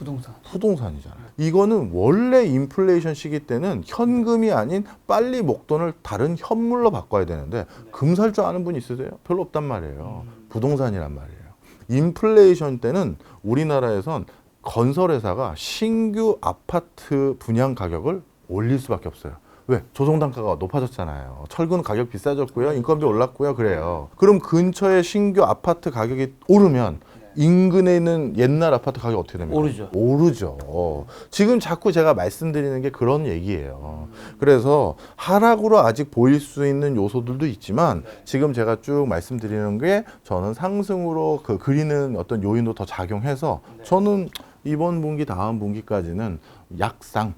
부동산이잖아요. 이거는 원래 인플레이션 시기 때는 현금이 아닌 빨리 목돈을 다른 현물로 바꿔야 되는데 금 살 줄 아는 분 있으세요? 별로 없단 말이에요. 부동산이란 말이에요. 인플레이션 때는 우리나라에선 건설회사가 신규 아파트 분양 가격을 올릴 수밖에 없어요. 왜? 조성단가가 높아졌잖아요. 철근 가격 비싸졌고요. 인건비 올랐고요. 그래요. 그럼 근처에 신규 아파트 가격이 오르면 인근에 있는 옛날 아파트 가격이 어떻게 됩니까? 오르죠. 지금 자꾸 제가 말씀드리는 게 그런 얘기예요. 그래서 하락으로 아직 보일 수 있는 요소들도 있지만, 지금 제가 쭉 말씀드리는 게 저는 상승으로 그리는 어떤 요인도 더 작용해서 저는 이번 분기 다음 분기까지는 약상.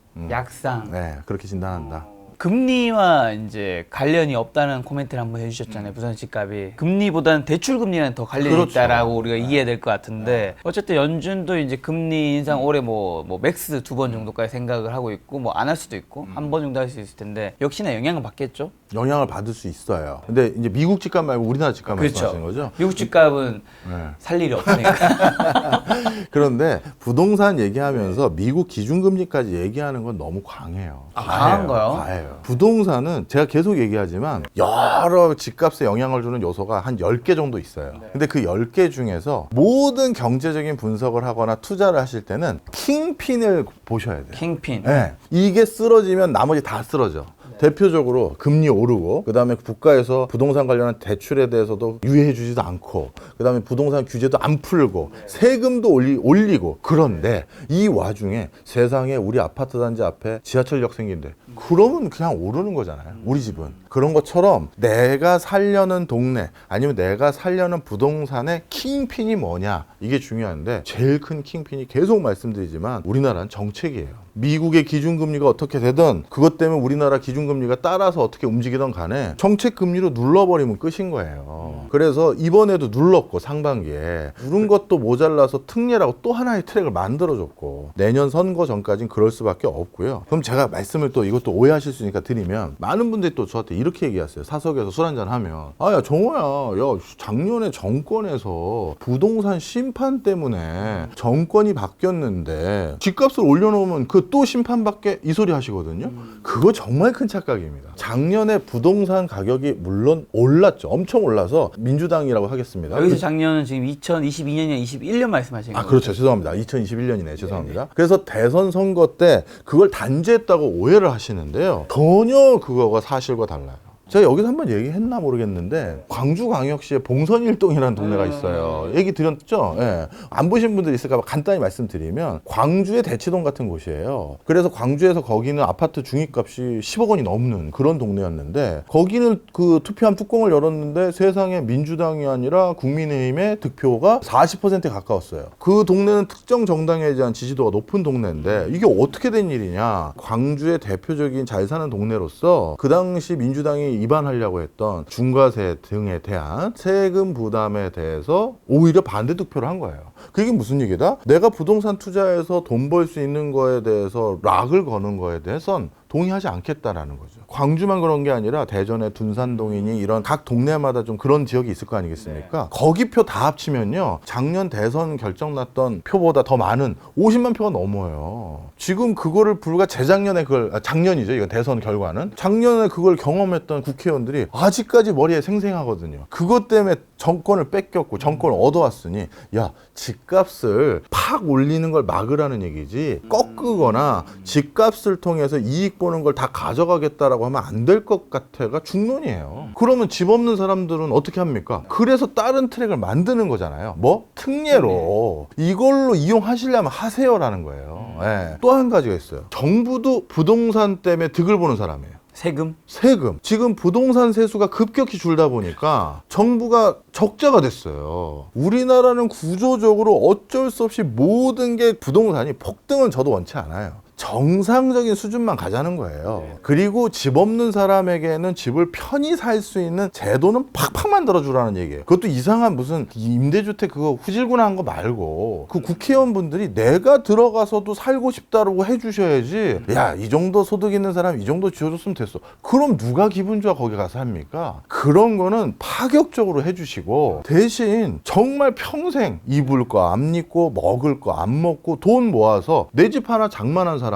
네, 그렇게 진단한다. 금리와 이제 관련이 없다는 코멘트를 한번 해주셨잖아요. 부산 집값이 금리보다는 대출 금리랑 더 관련이 그렇죠. 있다라고 우리가 이해해야 될 것 같은데, 어쨌든 연준도 이제 금리 인상 올해 뭐 맥스 2번 정도까지 생각을 하고 있고, 뭐 안 할 수도 있고 한 번 정도 할 수 있을 텐데 역시나 영향은 받겠죠. 영향을 받을 수 있어요. 근데 이제 미국 집값 말고 우리나라 집값 말씀하시는 거죠? 미국 집값은 살 일이 없으니까. 그런데 부동산 얘기하면서 미국 기준금리까지 얘기하는 건 너무 광해요. 강한가요? 과해요. 부동산은 제가 계속 얘기하지만 여러 집값에 영향을 주는 요소가 한 10개 정도 있어요. 근데 그 10개 중에서 모든 경제적인 분석을 하거나 투자를 하실 때는 킹핀을 보셔야 돼요. 킹핀. 네. 이게 쓰러지면 나머지 다 쓰러져. 대표적으로 금리 오르고, 그 다음에 국가에서 부동산 관련한 대출에 대해서도 유예해 주지도 않고, 그 다음에 부동산 규제도 안 풀고, 세금도 올리고. 그런데 이 와중에 세상에 우리 아파트 단지 앞에 지하철역 생긴대. 그러면 그냥 오르는 거잖아요. 우리 집은. 그런 것처럼 내가 살려는 동네, 아니면 내가 살려는 부동산의 킹핀이 뭐냐, 이게 중요한데, 제일 큰 킹핀이 계속 말씀드리지만 우리나라는 정책이에요. 미국의 기준금리가 어떻게 되든 그것 때문에 우리나라 기준금리가 따라서 어떻게 움직이든 간에 정책금리로 눌러버리면 끝인 거예요. 그래서 이번에도 눌렀고, 상반기에 누른 것도 모자라서 특례라고 또 하나의 트랙을 만들어줬고, 내년 선거 전까지는 그럴 수밖에 없고요. 그럼 제가 말씀을 또 이것도 오해하실 수 있으니까 드리면, 많은 분들이 또 저한테 이렇게 얘기하세요. 사석에서 술 한잔 하면, 야 정호야, 작년에 정권에서 부동산 심판 때문에 정권이 바뀌었는데 집값을 올려놓으면 그 또 심판받게, 이 소리 하시거든요. 그거 정말 큰 착각입니다. 작년에 부동산 가격이 물론 올랐죠. 엄청 올라서 민주당이라고 하겠습니다. 여기서 작년은 지금 2022년이나 21년 말씀하시는 거예요? 그렇죠. 죄송합니다. 2021년이네. 죄송합니다. 그래서 대선 선거 때 그걸 단죄했다고 오해를 하시는데요. 전혀 그거가 사실과 달라요. 제가 여기서 한번 얘기했나 모르겠는데, 광주광역시에 봉선일동이라는 동네가 있어요. 얘기 드렸죠? 예. 안 보신 분들 있을까 봐 간단히 말씀드리면, 광주의 대치동 같은 곳이에요. 그래서 광주에서 거기는 아파트 중위값이 10억 원이 넘는 그런 동네였는데, 거기는 그 투표함 뚜껑을 열었는데 세상에 민주당이 아니라 국민의힘의 득표가 40%에 가까웠어요. 그 동네는 특정 정당에 대한 지지도가 높은 동네인데 이게 어떻게 된 일이냐. 광주의 대표적인 잘 사는 동네로서 그 당시 민주당이 위반하려고 했던 중과세 등에 대한 세금 부담에 대해서 오히려 반대 득표를 한 거예요. 그게 무슨 얘기다? 내가 부동산 투자해서 돈 벌 수 있는 거에 대해서 락을 거는 거에 대해선 동의하지 않겠다라는 거죠. 광주만 그런 게 아니라 대전의 둔산동이니 이런 각 동네마다 좀 그런 지역이 있을 거 아니겠습니까? 거기 표 다 합치면요, 작년 대선 결정 났던 표보다 더 많은 50만 표가 넘어요. 지금 그거를 불과 재작년에 작년이죠. 이건 대선 결과는. 작년에 그걸 경험했던 국회의원들이 아직까지 머리에 생생하거든요. 그것 때문에 정권을 뺏겼고 정권을 얻어왔으니, 야, 집값을 팍 올리는 걸 막으라는 얘기지, 꺾거나 집값을 통해서 이익 보는 걸 다 가져가겠다라고 하면 안 될 것 같아가 중론이에요. 그러면 집 없는 사람들은 어떻게 합니까? 그래서 다른 트랙을 만드는 거잖아요. 뭐? 특례로. 이걸로 이용하시려면 하세요라는 거예요. 예. 또 한 가지가 있어요. 정부도 부동산 때문에 득을 보는 사람이에요. 세금? 세금. 지금 부동산 세수가 급격히 줄다 보니까 정부가 적자가 됐어요. 우리나라는 구조적으로 어쩔 수 없이 모든 게 부동산이 폭등은 저도 원치 않아요. 정상적인 수준만 가자는 거예요. 그리고 집 없는 사람에게는 집을 편히 살 수 있는 제도는 팍팍 만들어주라는 얘기예요. 그것도 이상한 무슨 임대주택 그거 후질구나한 거 말고, 그 국회의원분들이 내가 들어가서도 살고 싶다라고 해주셔야지, 야, 이 정도 소득 있는 사람 이 정도 지어줬으면 됐어. 그럼 누가 기분 좋아 거기 가서 삽니까? 그런 거는 파격적으로 해주시고, 대신 정말 평생 입을 거 안 입고 먹을 거 안 먹고 돈 모아서 내 집 하나 장만한 사람은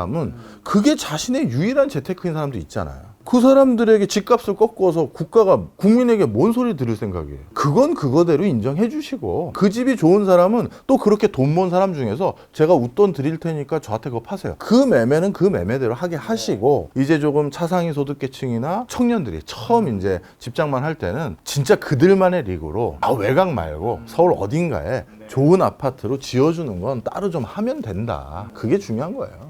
그게 자신의 유일한 재테크인 사람도 있잖아요. 그 사람들에게 집값을 꺾어서 국가가 국민에게 뭔 소리 들을 생각이에요. 그건 그거대로 인정해 주시고, 그 집이 좋은 사람은 또 그렇게 돈 번 사람 중에서 제가 웃돈 드릴 테니까 저한테 그거 파세요. 그 매매는 그 매매대로 하게 하시고, 이제 조금 차상위 소득계층이나 청년들이 처음 이제 집장만 할 때는 진짜 그들만의 리그로, 외곽 말고 서울 어딘가에 좋은 아파트로 지어주는 건 따로 좀 하면 된다. 그게 중요한 거예요.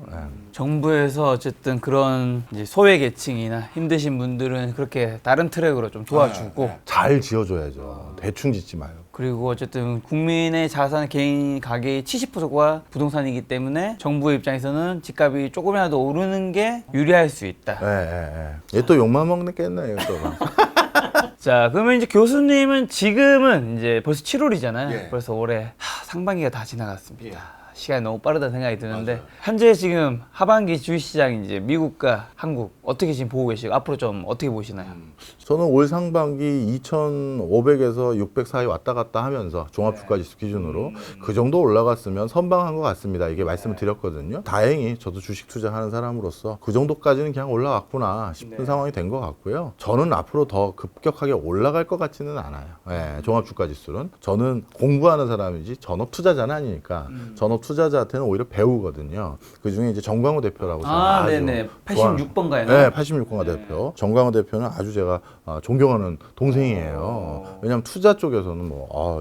정부에서 어쨌든 그런 이제 소외계층이나 힘드신 분들은 그렇게 다른 트랙으로 좀 도와주고, 잘 지어줘야죠. 대충 짓지 말고. 그리고 어쨌든 국민의 자산 개인 가계의 70%가 부동산이기 때문에 정부의 입장에서는 집값이 조금이라도 오르는 게 유리할 수 있다. 얘 또 욕만 먹겠네요, 또. 자, 그러면 이제 교수님은 지금은 이제 벌써 7월이잖아요. 예. 벌써 올해 상반기가 다 지나갔습니다. 시간이 너무 빠르다는 생각이 드는데, 현재 지금 하반기 주식시장 이제 미국과 한국 어떻게 지금 보고 계시고 앞으로 좀 어떻게 보시나요? 저는 올 상반기 2,500에서 600 사이 왔다 갔다 하면서 종합주가지수 기준으로 그 정도 올라갔으면 선방한 것 같습니다. 이게 말씀을 드렸거든요. 다행히 저도 주식 투자하는 사람으로서 그 정도까지는 그냥 올라왔구나 싶은 상황이 된 것 같고요. 저는 앞으로 더 급격하게 올라갈 것 같지는 않아요. 종합주가지수는. 저는 공부하는 사람이지 전업 투자자는 아니니까 전업 투자자한테는 오히려 배우거든요. 그 중에 이제 정광호 대표라고 저는 아주 네네. 86번가요? 네, 86번가 대표. 정광호 대표는 아주 제가 존경하는 동생이에요. 왜냐하면 투자 쪽에서는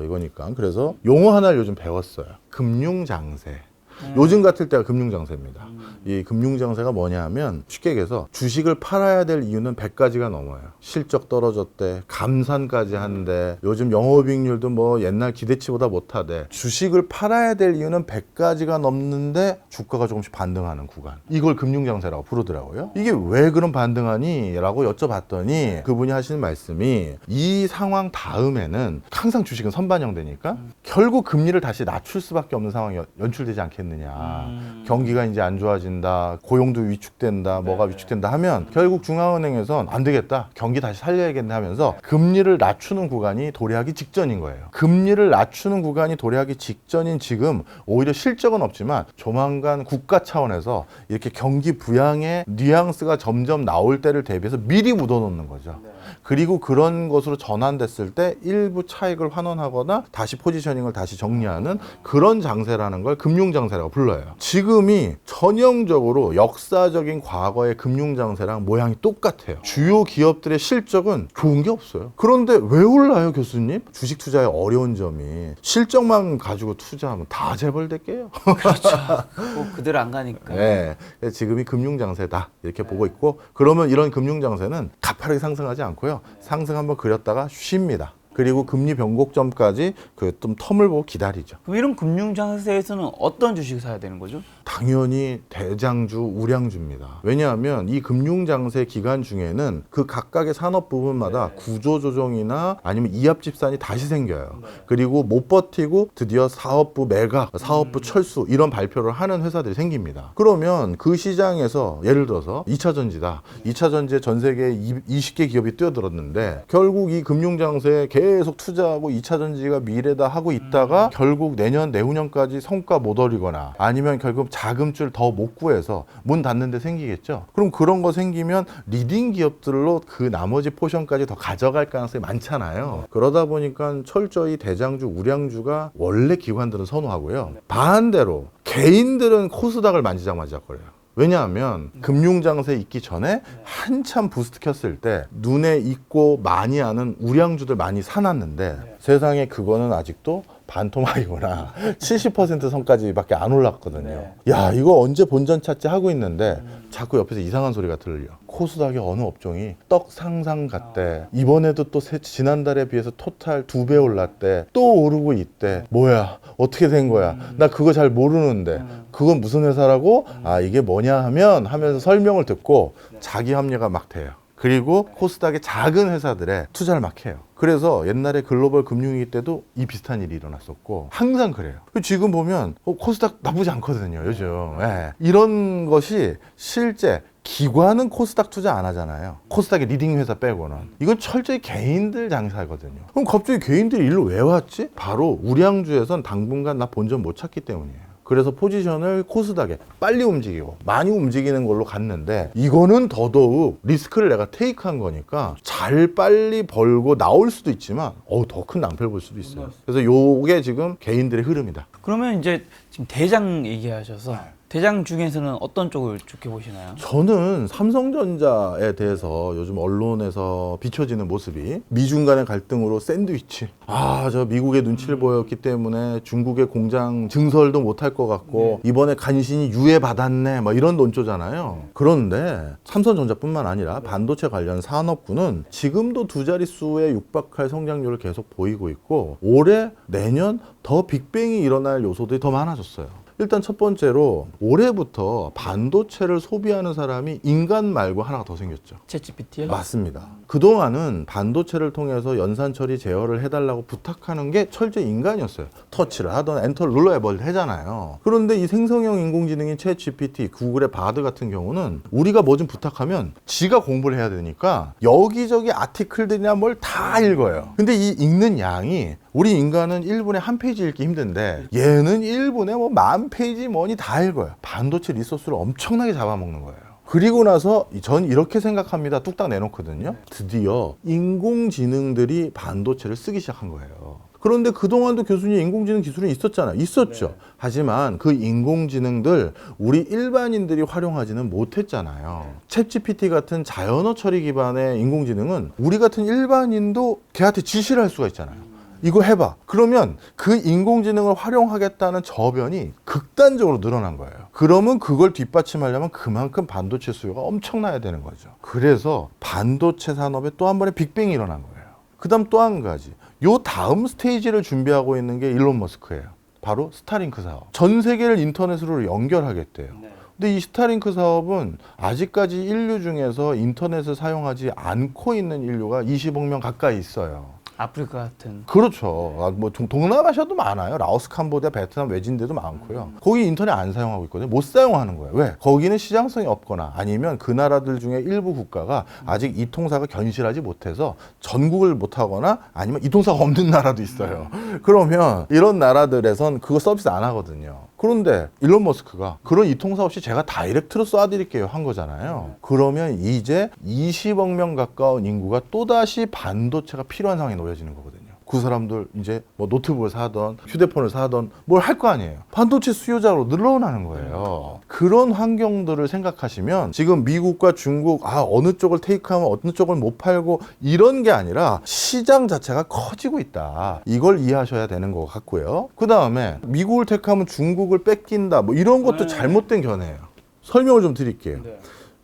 이거니까. 그래서 용어 하나를 요즘 배웠어요. 금융장세. 요즘 같을 때가 금융장세입니다. 이 금융장세가 뭐냐 하면, 쉽게 얘기해서 주식을 팔아야 될 이유는 100가지가 넘어요. 실적 떨어졌대, 감산까지 한대, 요즘 영업이익률도 뭐 옛날 기대치보다 못하대. 주식을 팔아야 될 이유는 100가지가 넘는데 주가가 조금씩 반등하는 구간, 이걸 금융장세라고 부르더라고요. 이게 왜 그런 반등하니? 라고 여쭤봤더니 그분이 하시는 말씀이, 이 상황 다음에는 항상 주식은 선반영되니까 결국 금리를 다시 낮출 수밖에 없는 상황이 연출되지 않겠느냐. 경기가 이제 안 좋아진다, 고용도 위축된다, 뭐가 위축된다 하면 결국 중앙은행에선 안 되겠다, 경기 다시 살려야겠네 하면서 금리를 낮추는 구간이 도래하기 직전인 거예요. 금리를 낮추는 구간이 도래하기 직전인 지금 오히려 실적은 없지만 조만간 국가 차원에서 이렇게 경기 부양의 뉘앙스가 점점 나올 때를 대비해서 미리 묻어놓는 거죠. 그리고 그런 것으로 전환됐을 때 일부 차익을 환원하거나 다시 포지셔닝을 다시 정리하는 그런 장세라는 걸 금융장세라고 불러요. 지금이 전형적으로 역사적인 과거의 금융장세랑 모양이 똑같아요. 주요 기업들의 실적은 좋은 게 없어요. 그런데 왜 올라요, 교수님? 주식 투자의 어려운 점이, 실적만 가지고 투자하면 다 재벌될게요. 그렇죠. 그대로 안 가니까. 네, 지금이 금융장세다 이렇게 보고 있고, 그러면 이런 금융장세는 가파르게 상승하지 않고요. 상승 한번 그렸다가 쉽니다. 그리고 금리 변곡점까지 그 좀 텀을 보고 기다리죠. 그럼 이런 금융장세에서는 어떤 주식을 사야 되는 거죠? 당연히 대장주, 우량주입니다. 왜냐하면 이 금융장세 기간 중에는 그 각각의 산업 부분마다 구조조정이나 아니면 이합집산이 다시 생겨요. 그리고 못 버티고 드디어 사업부 매각, 사업부 철수 이런 발표를 하는 회사들이 생깁니다. 그러면 그 시장에서 예를 들어서 2차 전지다. 2차 전지에 전 세계 20개 기업이 뛰어들었는데 결국 이 금융장세에 계속 투자하고 2차 전지가 미래다 하고 있다가 결국 내년, 내후년까지 성과 못 얻거나 아니면 결국 자금줄 더 못 구해서 문 닫는 데 생기겠죠. 그럼 그런 거 생기면 리딩 기업들로 그 나머지 포션까지 더 가져갈 가능성이 많잖아요. 그러다 보니까 철저히 대장주, 우량주가 원래 기관들은 선호하고요. 반대로 개인들은 코스닥을 만지작만지작거려요. 왜냐하면 금융장세 있기 전에 한참 부스트 켰을 때 눈에 익고 많이 아는 우량주들 많이 사놨는데 세상에 그거는 아직도 반토막이거나 70% 선까지밖에 안 올랐거든요. 야, 이거 언제 본전 찾지 하고 있는데 자꾸 옆에서 이상한 소리가 들려. 코스닥의 어느 업종이 떡 상상 같대. 이번에도 또 지난달에 비해서 토탈 2배 올랐대. 또 오르고 있대. 뭐야? 어떻게 된 거야? 나 그거 잘 모르는데. 그건 무슨 회사라고? 아, 이게 뭐냐 하면서 설명을 듣고 자기 합리가 막 돼요. 그리고 코스닥의 작은 회사들에 투자를 막 해요. 그래서 옛날에 글로벌 금융위기 때도 이 비슷한 일이 일어났었고 항상 그래요. 지금 보면 코스닥 나쁘지 않거든요, 요즘. 예. 이런 것이 실제 기관은 코스닥 투자 안 하잖아요. 코스닥의 리딩 회사 빼고는. 이건 철저히 개인들 장사거든요. 그럼 갑자기 개인들이 일로 왜 왔지? 바로 우량주에선 당분간 나 본전 못 찾기 때문이에요. 그래서 포지션을 코스닥에 빨리 움직이고 많이 움직이는 걸로 갔는데 이거는 더더욱 리스크를 내가 테이크한 거니까 잘 빨리 벌고 나올 수도 있지만 더 큰 낭패를 볼 수도 있어요. 그래서 요게 지금 개인들의 흐름이다. 그러면 이제 지금 대장 얘기하셔서 대장 중에서는 어떤 쪽을 좋게 보시나요? 저는 삼성전자에 대해서 요즘 언론에서 비춰지는 모습이 미중 간의 갈등으로 샌드위치. 저 미국의 눈치를 보였기 때문에 중국의 공장 증설도 못할 것 같고 이번에 간신히 유예받았네 뭐 이런 논조잖아요. 그런데 삼성전자뿐만 아니라 반도체 관련 산업군은 지금도 두 자릿수에 육박할 성장률을 계속 보이고 있고 올해, 내년 더 빅뱅이 일어날 요소들이 더 많아졌어요. 일단 첫 번째로 올해부터 반도체를 소비하는 사람이 인간 말고 하나가 더 생겼죠. 챗GPT요? 맞습니다. 그동안은 반도체를 통해서 연산 처리 제어를 해달라고 부탁하는 게 철저히 인간이었어요. 터치를 하던 엔터를 눌러야 뭘 하잖아요. 그런데 이 생성형 인공지능인 챗GPT, 구글의 바드 같은 경우는 우리가 뭐 좀 부탁하면 지가 공부를 해야 되니까 여기저기 아티클들이나 뭘 다 읽어요. 근데 이 읽는 양이 우리 인간은 1분에 한 페이지 읽기 힘든데 얘는 1분에 뭐 10,000페이지 뭐니 다 읽어요. 반도체 리소스를 엄청나게 잡아먹는 거예요. 그리고 나서 전 이렇게 생각합니다. 뚝딱 내놓거든요. 드디어 인공지능들이 반도체를 쓰기 시작한 거예요. 그런데 그동안도 교수님 인공지능 기술은 있었잖아요. 있었죠. 하지만 그 인공지능들 우리 일반인들이 활용하지는 못했잖아요. 챗GPT 같은 자연어 처리 기반의 인공지능은 우리 같은 일반인도 걔한테 지시를 할 수가 있잖아요. 이거 해봐. 그러면 그 인공지능을 활용하겠다는 저변이 극단적으로 늘어난 거예요. 그러면 그걸 뒷받침하려면 그만큼 반도체 수요가 엄청나야 되는 거죠. 그래서 반도체 산업에 또 한 번의 빅뱅이 일어난 거예요. 그 다음 또 한 가지. 요 다음 스테이지를 준비하고 있는 게 일론 머스크예요. 바로 스타링크 사업. 전 세계를 인터넷으로 연결하겠대요. 근데 이 스타링크 사업은 아직까지 인류 중에서 인터넷을 사용하지 않고 있는 인류가 20억 명 가까이 있어요. 아프리카 같은. 그렇죠. 뭐 동남아시아도 많아요. 라오스, 캄보디아, 베트남, 외진데도 많고요. 거기 인터넷 안 사용하고 있거든요. 못 사용하는 거예요. 왜? 거기는 시장성이 없거나 아니면 그 나라들 중에 일부 국가가 아직 이통사가 견실하지 못해서 전국을 못 하거나 아니면 이통사가 없는 나라도 있어요. 그러면 이런 나라들에선 그거 서비스 안 하거든요. 그런데 일론 머스크가 그런 이통사 없이 제가 다이렉트로 쏴드릴게요 한 거잖아요. 그러면 이제 20억 명 가까운 인구가 또다시 반도체가 필요한 상황이 놓여지는 거거든요. 그 사람들 이제 뭐 노트북을 사던 휴대폰을 사던 뭘 할 거 아니에요. 반도체 수요자로 늘어나는 거예요. 그런 환경들을 생각하시면 지금 미국과 중국 어느 쪽을 테이크하면 어느 쪽을 못 팔고 이런 게 아니라 시장 자체가 커지고 있다. 이걸 이해하셔야 되는 것 같고요. 그 다음에 미국을 택하면 중국을 뺏긴다. 뭐 이런 것도 잘못된 견해예요. 설명을 좀 드릴게요.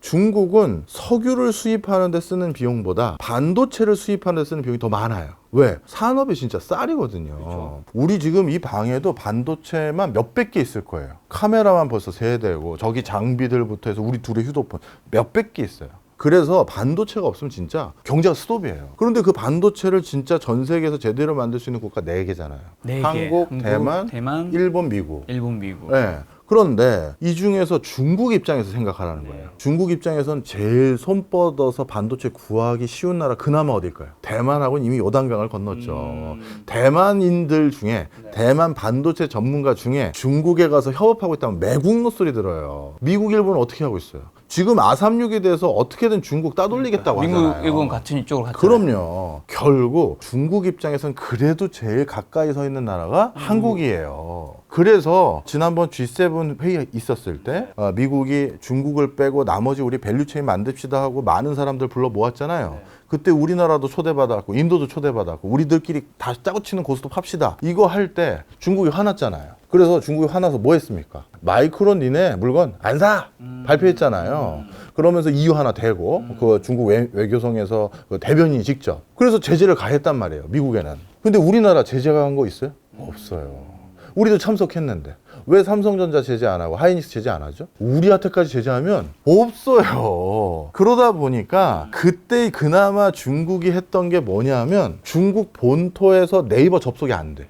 중국은 석유를 수입하는 데 쓰는 비용보다 반도체를 수입하는 데 쓰는 비용이 더 많아요. 왜? 산업이 진짜 쌀이거든요. 그렇죠. 우리 지금 이 방에도 반도체만 몇백 개 있을 거예요. 카메라만 벌써 3대고 저기 장비들부터 해서 우리 둘의 휴대폰 몇백 개 있어요. 그래서 반도체가 없으면 진짜 경제가 스톱이에요. 그런데 그 반도체를 진짜 전 세계에서 제대로 만들 수 있는 국가 4개잖아요. 네 개. 한국, 대만, 일본, 미국. 네. 그런데 이 중에서 중국 입장에서 생각하라는 거예요. 중국 입장에선 제일 손 뻗어서 반도체 구하기 쉬운 나라 그나마 어딜까요? 대만하고는 이미 요단강을 건넜죠. 대만인들 중에 대만 반도체 전문가 중에 중국에 가서 협업하고 있다면 매국노 소리 들어요. 미국, 일본은 어떻게 하고 있어요? 지금 아삼육에 대해서 어떻게든 중국 따돌리겠다고 하잖아요. 미국, 일본 같은 이쪽으로 갔잖아요. 그럼요. 결국 중국 입장에선 그래도 제일 가까이 서 있는 나라가 한국이에요. 그래서 지난번 G7 회의 있었을 때 미국이 중국을 빼고 나머지 우리 밸류체인 만듭시다 하고 많은 사람들 불러 모았잖아요. 그때 우리나라도 초대받았고 인도도 초대받았고 우리들끼리 다 짜고 치는 고스톱 합시다. 이거 할 때 중국이 화났잖아요. 그래서 중국이 화나서 뭐 했습니까? 마이크론 니네 물건 안 사! 발표했잖아요. 그러면서 이유 하나 대고 그 중국 외교성에서 그 대변인이 직접 그래서 제재를 가했단 말이에요. 미국에는. 근데 우리나라 제재 가한 거 있어요? 없어요. 우리도 참석했는데 왜 삼성전자 제재 안 하고 하이닉스 제재 안 하죠? 우리한테까지 제재하면 없어요. 그러다 보니까 그때 그나마 중국이 했던 게 뭐냐면 중국 본토에서 네이버 접속이 안 돼.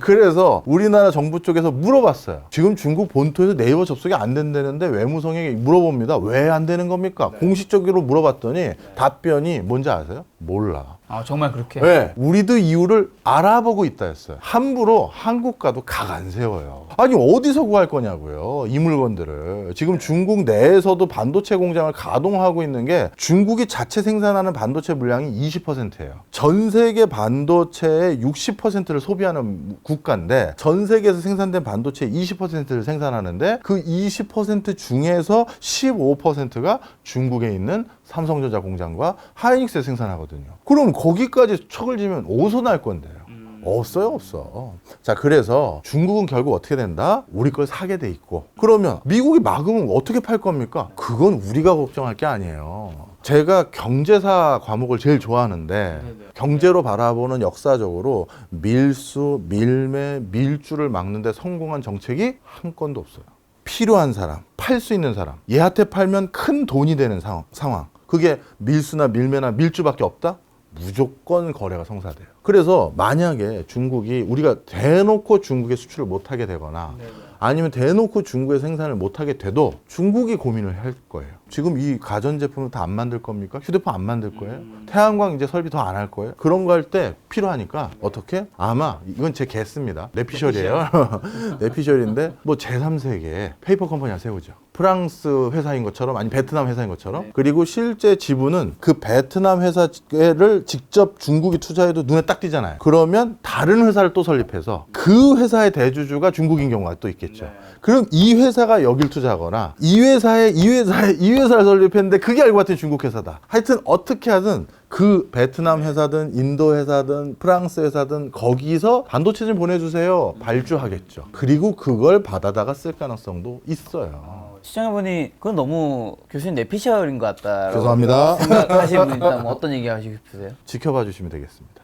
그래서 우리나라 정부 쪽에서 물어봤어요. 지금 중국 본토에서 네이버 접속이 안 된다는데 외무성에게 물어봅니다. 왜 안 되는 겁니까? 공식적으로 물어봤더니 답변이 뭔지 아세요? 몰라. 아, 정말 그렇게? 네, 우리도 이유를 알아보고 있다 했어요. 함부로 한국 가도 각 안 세워요. 아니 어디서 구할 거냐고요. 이 물건들을. 지금 중국 내에서도 반도체 공장을 가동하고 있는 게 중국이 자체 생산하는 반도체 물량이 20%예요. 전 세계 반도체의 60%를 소비하는 국가인데 전 세계에서 생산된 반도체 20%를 생산하는데 그 20% 중에서 15%가 중국에 있는 삼성전자 공장과 하이닉스에 생산하거든요. 그럼 거기까지 척을 지면 어디서 날 건데요? 없어요, 없어. 자, 그래서 중국은 결국 어떻게 된다? 우리 걸 사게 돼 있고. 그러면 미국이 막으면 어떻게 팔 겁니까? 그건 우리가 걱정할 게 아니에요. 제가 경제사 과목을 제일 좋아하는데 경제로 바라보는 역사적으로 밀수, 밀매, 밀주를 막는데 성공한 정책이 한 건도 없어요. 필요한 사람, 팔 수 있는 사람, 얘한테 팔면 큰 돈이 되는 상황. 그게 밀수나 밀매나 밀주밖에 없다? 무조건 거래가 성사돼요. 그래서 만약에 중국이 우리가 대놓고 중국에 수출을 못하게 되거나 아니면 대놓고 중국에 생산을 못하게 돼도 중국이 고민을 할 거예요. 지금 이 가전제품을 다 안 만들 겁니까? 휴대폰 안 만들 거예요? 태양광 이제 설비 더 안 할 거예요? 그런 거 할 때 필요하니까 어떻게? 아마 이건 제 개스입니다. 뇌피셜이에요. 뇌피셜인데 뭐 제3세계 페이퍼 컴퍼니 하나 세우죠. 프랑스 회사인 것처럼 아니 베트남 회사인 것처럼 그리고 실제 지분은 그 베트남 회사를 직접 중국이 투자해도 눈에 딱 띄잖아요. 그러면 다른 회사를 또 설립해서 그 회사의 대주주가 중국인 경우가 또 있겠죠. 그럼 이 회사가 여길 투자하거나 이 회사를 설립했는데 그게 알고 봤더니 중국 회사다. 하여튼 어떻게 하든 그 베트남 회사든 인도 회사든 프랑스 회사든 거기서 반도체 좀 보내주세요. 발주하겠죠. 그리고 그걸 받아다가 쓸 가능성도 있어요. 시청해보니 그건 너무 교수님 내피셜인 것 같다. 죄송합니다. 생각하시는 분 있다면 어떤 얘기 하시고 싶으세요? 지켜봐 주시면 되겠습니다.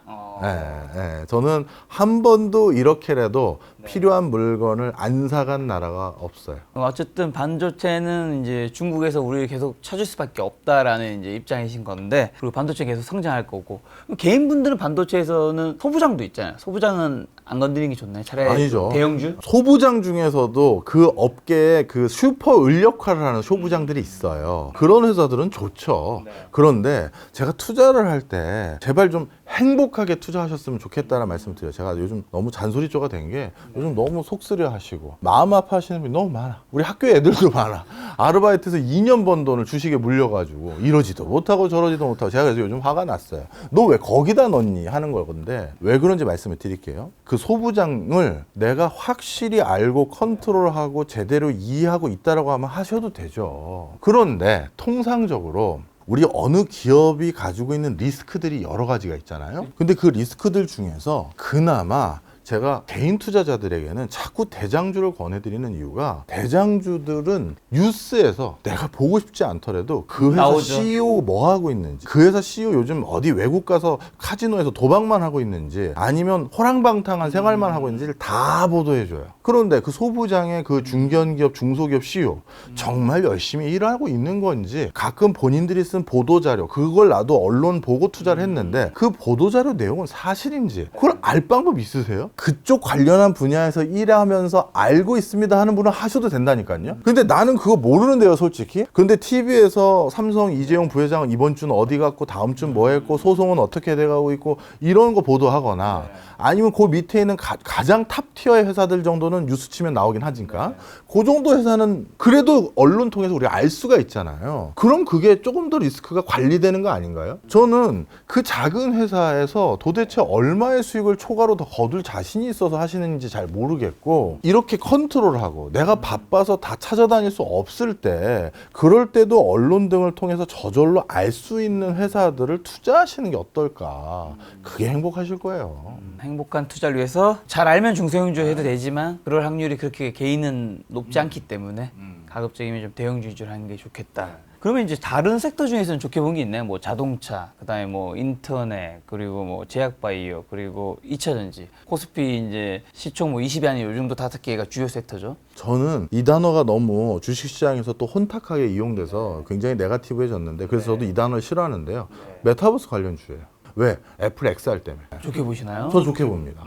저는 한 번도 이렇게라도 필요한 물건을 안 사간 나라가 없어요. 어쨌든 반도체는 이제 중국에서 우리를 계속 찾을 수밖에 없다라는 이제 입장이신 건데 그리고 반도체 계속 성장할 거고 개인분들은 반도체에서는 소부장도 있잖아요. 소부장은 안 건드리는 게 좋나요? 차라리 아니죠. 대형주? 소부장 중에서도 그 업계에 그 슈퍼 을 역할을 하는 소부장들이 있어요. 그런 회사들은 좋죠. 그런데 제가 투자를 할 때 제발 좀 행복하게 투자하셨으면 좋겠다는 말씀을 드려요. 제가 요즘 너무 잔소리조가 된 게 요즘 너무 속쓰려 하시고 마음 아파하시는 분이 너무 많아. 우리 학교 애들도 많아. 아르바이트에서 2년 번 돈을 주식에 물려가지고 이러지도 못하고 저러지도 못하고 제가 그래서 요즘 화가 났어요. 너 왜 거기다 넣니? 하는 건데 왜 그런지 말씀을 드릴게요. 그 소부장을 내가 확실히 알고 컨트롤하고 제대로 이해하고 있다라고 하면 하셔도 되죠. 그런데 통상적으로 우리 어느 기업이 가지고 있는 리스크들이 여러 가지가 있잖아요. 근데 그 리스크들 중에서 그나마 제가 개인 투자자들에게는 자꾸 대장주를 권해드리는 이유가 대장주들은 뉴스에서 내가 보고 싶지 않더라도 그 회사 나오죠. CEO 뭐 하고 있는지, 그 회사 CEO 요즘 어디 외국 가서 카지노에서 도박만 하고 있는지 아니면 호랑방탕한 생활만 하고 있는지를 다 보도해줘요. 그런데 그 소부장의 그 중견기업 중소기업 CEO 정말 열심히 일하고 있는 건지, 가끔 본인들이 쓴 보도자료 그걸 나도 언론 보고 투자를 했는데 그 보도자료 내용은 사실인지 그걸 알 방법 있으세요? 그쪽 관련한 분야에서 일하면서 알고 있습니다 하는 분은 하셔도 된다니까요. 근데 나는 그거 모르는데요, 솔직히. 근데 TV에서 삼성 이재용 부회장은 이번 주는 어디 갔고 다음 주는 뭐 했고 소송은 어떻게 돼가고 있고 이런 거 보도하거나 아니면 그 밑에 있는 가장 탑 티어의 회사들 정도는 뉴스 치면 나오긴 하니까 그 정도 회사는 그래도 언론 통해서 우리가 알 수가 있잖아요. 그럼 그게 조금 더 리스크가 관리되는 거 아닌가요? 저는 그 작은 회사에서 도대체 얼마의 수익을 초과로 더 거둘 자신이 있어서 하시는지 잘 모르겠고, 이렇게 컨트롤하고 내가 바빠서 다 찾아다닐 수 없을 때 그럴 때도 언론 등을 통해서 저절로 알 수 있는 회사들을 투자하시는 게 어떨까. 그게 행복하실 거예요. 행복한 투자를 위해서 잘 알면 중소형주 해도 되지만 그럴 확률이 그렇게 개인은 높지 않기 때문에 가급적이면 좀 대형주 위주로 하는 게 좋겠다. 그러면 이제 다른 섹터 중에서는 좋게 본 게 있나요? 뭐 자동차, 그다음에 뭐 인터넷, 그리고 뭐 제약바이오, 그리고 2차전지, 코스피 이제 시총 뭐 20이 아닌 요 정도 5개가 주요 섹터죠. 저는 이 단어가 너무 주식시장에서 또 혼탁하게 이용돼서 굉장히 네거티브해졌는데, 그래서 저도 이 단어를 싫어하는데요. 메타버스 관련주예요. 왜? 애플 XR 때문에. 좋게 보시나요? 저 좋게 봅니다.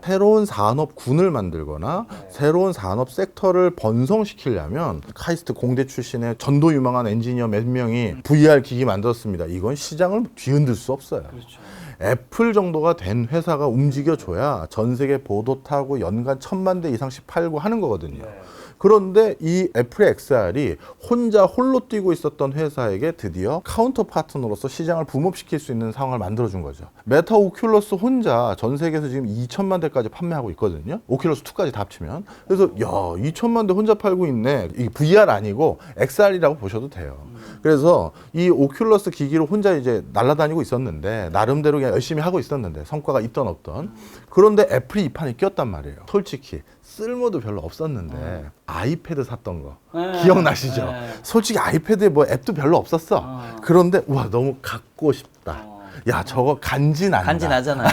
새로운 산업군을 만들거나 새로운 산업 섹터를 번성시키려면, 카이스트 공대 출신의 전도 유망한 엔지니어 몇 명이 VR 기기 만들었습니다. 이건 시장을 뒤흔들 수 없어요. 애플 정도가 된 회사가 움직여줘야 전 세계 보도 타고 연간 1000만 대 이상씩 팔고 하는 거거든요. 그런데 이 애플 XR이 혼자 홀로 뛰고 있었던 회사에게 드디어 카운터 파트너로서 시장을 붐업시킬 수 있는 상황을 만들어준 거죠. 메타 오큘러스 혼자 전 세계에서 지금 2천만 대까지 판매하고 있거든요. 오큘러스 2까지 다 합치면. 그래서 야, 2천만 대 혼자 팔고 있네. 이게 VR 아니고 XR이라고 보셔도 돼요. 그래서 이 오큘러스 기기로 혼자 이제 날아다니고 있었는데, 나름대로 그냥 열심히 하고 있었는데 성과가 있던 없던. 그런데 애플이 이 판에 꼈단 말이에요. 솔직히 쓸모도 별로 없었는데 아이패드 샀던 거 기억나시죠? 솔직히 아이패드에 뭐 앱도 별로 없었어. 그런데 우와, 너무 갖고 싶다. 야, 저거 간지난다. 간지나잖아요.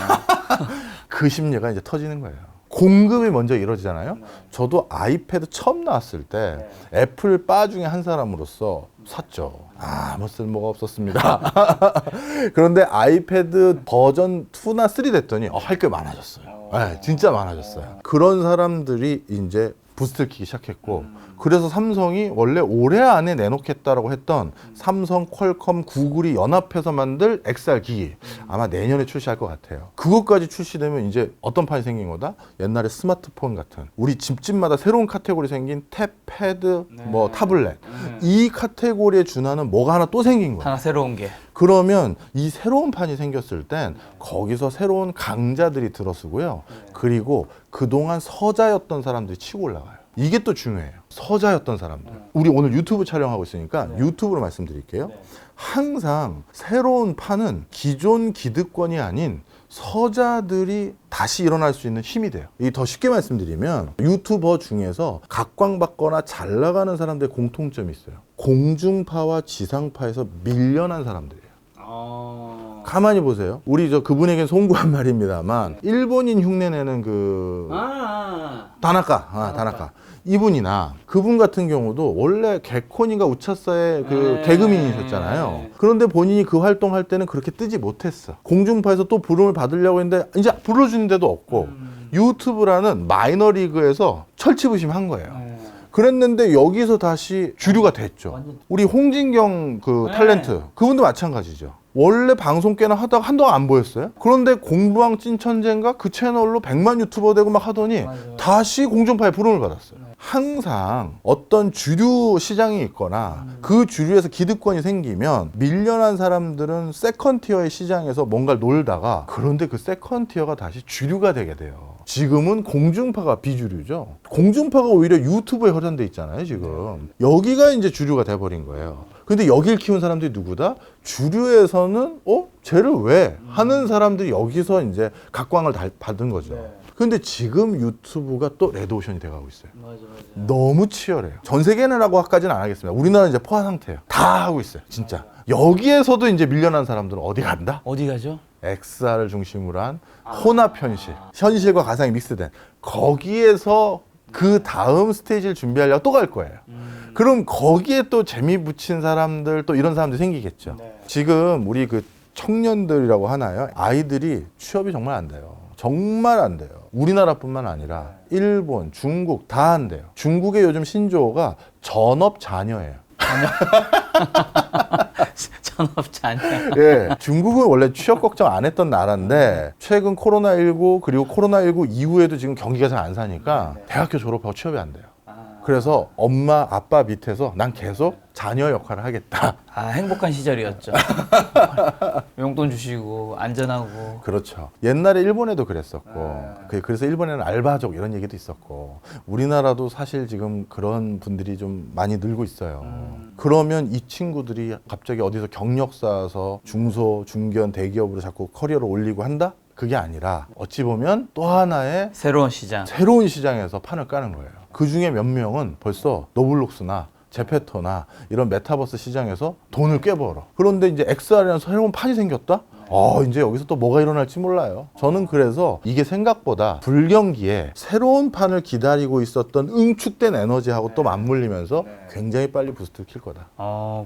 그 심리가 이제 터지는 거예요. 공급이 먼저 이루어지잖아요. 저도 아이패드 처음 나왔을 때 애플 바 중에 한 사람으로서 샀죠. 아무 쓸모가 없었습니다. 그런데 아이패드 버전 2나 3 됐더니 할 게 많아졌어요. 네, 진짜 많아졌어요. 그런 사람들이 이제 부스트를 키기 시작했고, 그래서 삼성이 원래 올해 안에 내놓겠다라고 했던 삼성, 퀄컴, 구글이 연합해서 만들 XR 기기 아마 내년에 출시할 것 같아요. 그것까지 출시되면 이제 어떤 판이 생긴 거다? 옛날에 스마트폰 같은 우리 집집마다 새로운 카테고리 생긴 탭, 패드, 뭐 타블렛, 이 카테고리에 준하는 뭐가 하나 또 생긴 거예요. 하나 새로운 게. 그러면 이 새로운 판이 생겼을 땐 거기서 새로운 강자들이 들어서고요. 그리고 그동안 서자였던 사람들이 치고 올라가요. 이게 또 중요해요. 서자였던 사람들. 우리 오늘 유튜브 촬영하고 있으니까 유튜브로 말씀드릴게요. 항상 새로운 판은 기존 기득권이 아닌 서자들이 다시 일어날 수 있는 힘이 돼요. 이 더 쉽게 말씀드리면 유튜버 중에서 각광받거나 잘 나가는 사람들의 공통점이 있어요. 공중파와 지상파에서 밀려난 사람들이에요. 가만히 보세요. 우리 그분에겐 송구한 말입니다만, 일본인 흉내내는 그 다나카 이분이나 그분 같은 경우도 원래 개콘인가 우차사의 그 개그맨이셨잖아요. 그런데 본인이 그 활동할 때는 그렇게 뜨지 못했어. 공중파에서 또 부름을 받으려고 했는데 이제 불러주는 데도 없고, 유튜브라는 마이너리그에서 철치부심한 거예요. 그랬는데 여기서 다시 주류가 됐죠. 우리 홍진경 그 탤런트, 그분도 마찬가지죠. 원래 방송 꽤나 하다가 한동안 안 보였어요. 그런데 공부왕 찐천재인가 그 채널로 100만 유튜버 되고 막 하더니 다시 공중파에 부름을 받았어요. 항상 어떤 주류 시장이 있거나 그 주류에서 기득권이 생기면 밀려난 사람들은 세컨 티어의 시장에서 뭔가를 놀다가, 그런데 그 세컨 티어가 다시 주류가 되게 돼요. 지금은 공중파가 비주류죠. 공중파가 오히려 유튜브에 허전돼 있잖아요, 지금. 여기가 이제 주류가 돼버린 거예요. 근데 여길 키운 사람들이 누구다? 주류에서는 쟤를 왜? 하는 사람들이 여기서 이제 각광을 받은 거죠. 근데 지금 유튜브가 또 레드오션이 돼가고 있어요. 맞아. 너무 치열해요. 전 세계는 하고 까지는 안 하겠습니다. 우리나라는 이제 포화 상태예요. 다 하고 있어요. 진짜. 여기에서도 이제 밀려난 사람들은 어디 간다? 어디 가죠? XR을 중심으로 한 혼합 현실, 현실과 가상이 믹스된 거기에서 그 다음 스테이지를 준비하려고 또 갈 거예요. 그럼 거기에 또 재미 붙인 사람들, 또 이런 사람들이 생기겠죠. 지금 우리 그 청년들이라고 하나요? 아이들이 취업이 정말 안 돼요. 정말 안 돼요. 우리나라뿐만 아니라 일본, 중국 다 안 돼요. 중국의 요즘 신조어가 전업 자녀예요. 전업 자녀. 예, 중국은 원래 취업 걱정 안 했던 나라인데 최근 코로나19 그리고 코로나19 이후에도 지금 경기가 잘 안 사니까 대학교 졸업하고 취업이 안 돼요. 그래서 엄마 아빠 밑에서 난 계속 자녀 역할을 하겠다. 아, 행복한 시절이었죠. 용돈 주시고 안전하고. 그렇죠. 옛날에 일본에도 그랬었고 그래서 일본에는 알바족 이런 얘기도 있었고 우리나라도 사실 지금 그런 분들이 좀 많이 늘고 있어요. 그러면 이 친구들이 갑자기 어디서 경력 쌓아서 중소, 중견, 대기업으로 자꾸 커리어를 올리고 한다? 그게 아니라 어찌 보면 또 하나의 새로운 시장. 새로운 시장에서 판을 까는 거예요. 그 중에 몇 명은 벌써 노블록스나 제페토나 이런 메타버스 시장에서 돈을 꽤 벌어. 그런데 이제 XR이라는 새로운 판이 생겼다? 이제 여기서 또 뭐가 일어날지 몰라요. 저는 그래서 이게 생각보다 불경기에 새로운 판을 기다리고 있었던 응축된 에너지하고 또 맞물리면서 굉장히 빨리 부스트를 킬 거다.